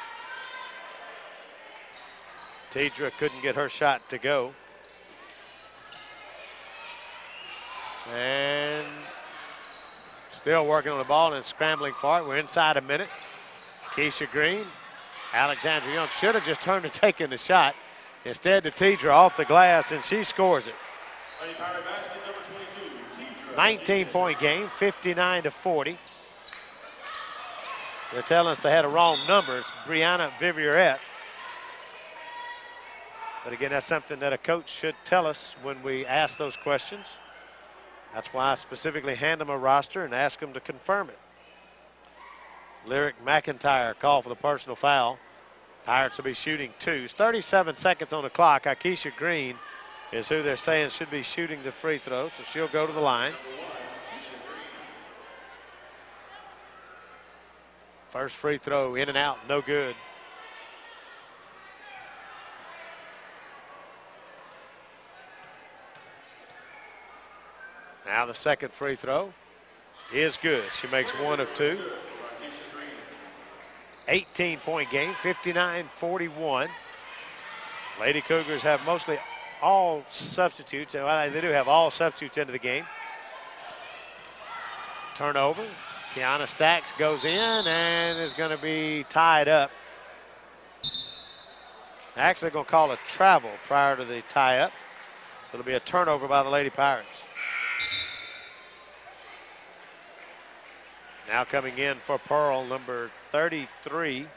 S1: Tidra couldn't get her shot to go. And still working on the ball and scrambling for it. We're inside a minute. Keisha Green, Alexandra Young should have just turned and taken the shot. Instead, the Tidra off the glass, and she scores it. 19-point game, 59-40. They're telling us they had the wrong numbers. Brianna Vivierette. But again, that's something that a coach should tell us when we ask those questions. That's why I specifically hand them a roster and ask them to confirm it. Lyric McIntyre called for the personal foul. Pirates will be shooting 2. 37 seconds on the clock. Akeisha Green is who they're saying should be shooting the free throw, so she'll go to the line. First free throw in and out, no good. Now the second free throw is good. She makes 1 of 2. 18-point game, 59-41. Lady Cougars have mostly all substitutes. Well, they do have all substitutes into the game. Turnover. Kiana Stacks goes in and is going to be tied up. Actually going to call a travel prior to the tie-up. So it'll be a turnover by the Lady Pirates. Now coming in for Pearl, number 33,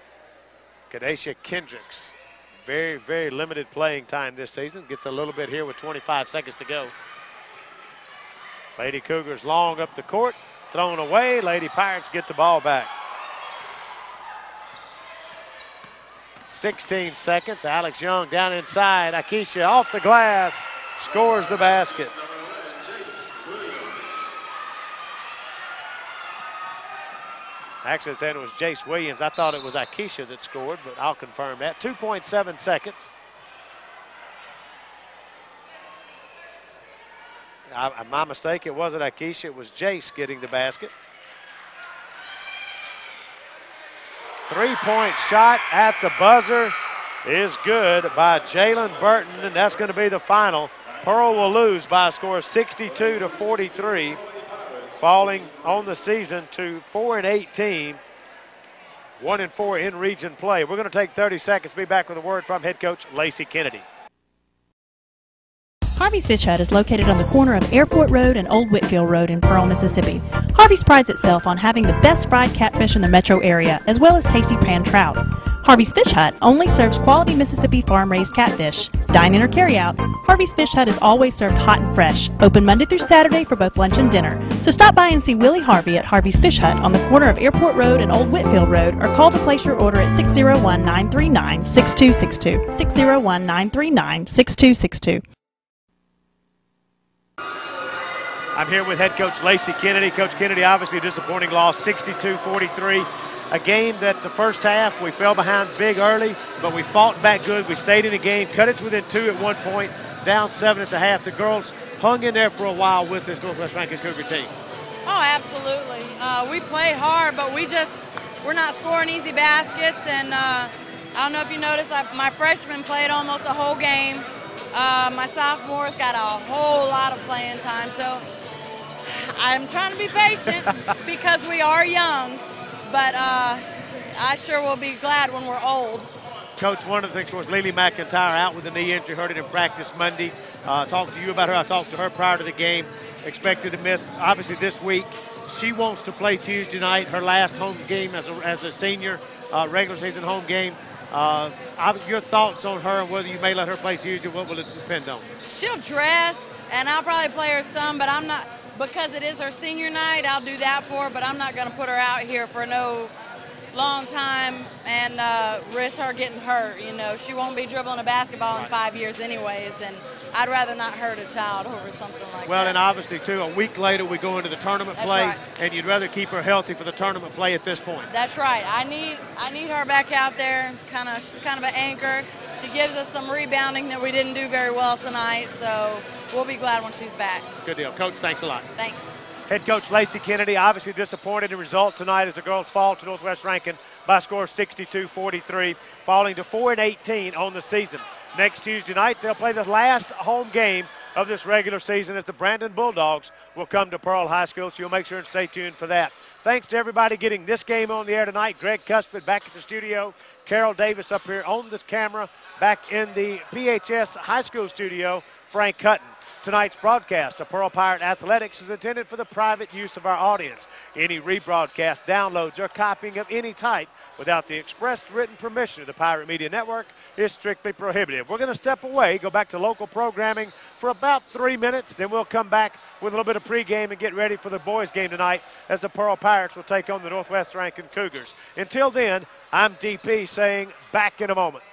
S1: Kadesha Kendricks. Very, very limited playing time this season. Gets a little bit here with 25 seconds to go. Lady Cougars long up the court. Thrown away. Lady Pirates get the ball back. 16 seconds. Alex Young down inside. Akeisha off the glass. Scores the basket. Actually, it said it was Jace Williams. I thought it was Akeisha that scored, but I'll confirm that. 2.7 seconds. My mistake, it wasn't Akeisha, it was Jace getting the basket. 3-point shot at the buzzer is good by Jalen Burton, and that's going to be the final. Pearl will lose by a score of 62-43, falling on the season to 4-18, 1-4 in region play. We're going to take 30 seconds, be back with a word from head coach Lacey Kennedy.
S4: Harvey's Fish Hut is located on the corner of Airport Road and Old Whitfield Road in Pearl, Mississippi. Harvey's prides itself on having the best fried catfish in the metro area, as well as tasty pan trout. Harvey's Fish Hut only serves quality Mississippi farm-raised catfish. Dine-in or carry-out, Harvey's Fish Hut is always served hot and fresh, open Monday through Saturday for both lunch and dinner. So stop by and see Willie Harvey at Harvey's Fish Hut on the corner of Airport Road and Old Whitfield Road, or call to place your order at 601-939-6262. 601-939-6262.
S1: I'm here with head coach Lacey Kennedy. Coach Kennedy, obviously a disappointing loss, 62-43. A game that the first half we fell behind big early, but we fought back good. We stayed in the game, cut it to within 2 at one point, down 7 at the half. The girls hung in there for a while with this Northwest Rankin Cougar team.
S10: Oh, absolutely. We played hard, but we're not scoring easy baskets. And I don't know if you noticed, my freshmen played almost a whole game. My sophomores got a whole lot of playing time. So I'm trying to be patient because we are young, but I sure will be glad when we're old.
S1: Coach, one of the things was Lily McIntyre out with a knee injury, heard it in practice Monday. Talked to you about her. I talked to her prior to the game. Expected to miss, obviously, this week. She wants to play Tuesday night, her last home game as a senior, regular season home game. Your thoughts on her and whether you may let her play Tuesday, what will it depend on?
S10: She'll dress, and I'll probably play her some, but I'm not, because it is her senior night, I'll do that for her, but I'm not going to put her out here for no long time and risk her getting hurt. You know, she won't be dribbling a basketball in 5 years anyways, and I'd rather not hurt a child over something like that. Well,
S1: and obviously, too, a week later we go into the tournament play,
S10: right.
S1: And you'd rather keep her healthy for the tournament play at this point.
S10: That's right. I need her back out there. She's kind of an anchor. She gives us some rebounding that we didn't do very well tonight, so we'll be glad when she's back.
S1: Good deal. Coach, thanks a lot.
S10: Thanks.
S1: Head coach Lacey Kennedy, obviously disappointed in the result tonight as the girls fall to Northwest Rankin by a score of 62-43, falling to 4-18 on the season. Next Tuesday night, they'll play the last home game of this regular season as the Brandon Bulldogs will come to Pearl High School, so you'll make sure and stay tuned for that. Thanks to everybody getting this game on the air tonight. Greg Cuspid back at the studio. Carol Davis up here on the camera. Back in the PHS High School studio, Frank Hutton. Tonight's broadcast of Pearl Pirate Athletics is intended for the private use of our audience. Any rebroadcast, downloads, or copying of any type without the express written permission of the Pirate Media Network is strictly prohibited. We're going to step away, go back to local programming for about 3 minutes, then we'll come back with a little bit of pregame and get ready for the boys' game tonight as the Pearl Pirates will take on the Northwest Rankin Cougars. Until then, I'm DP saying back in a moment.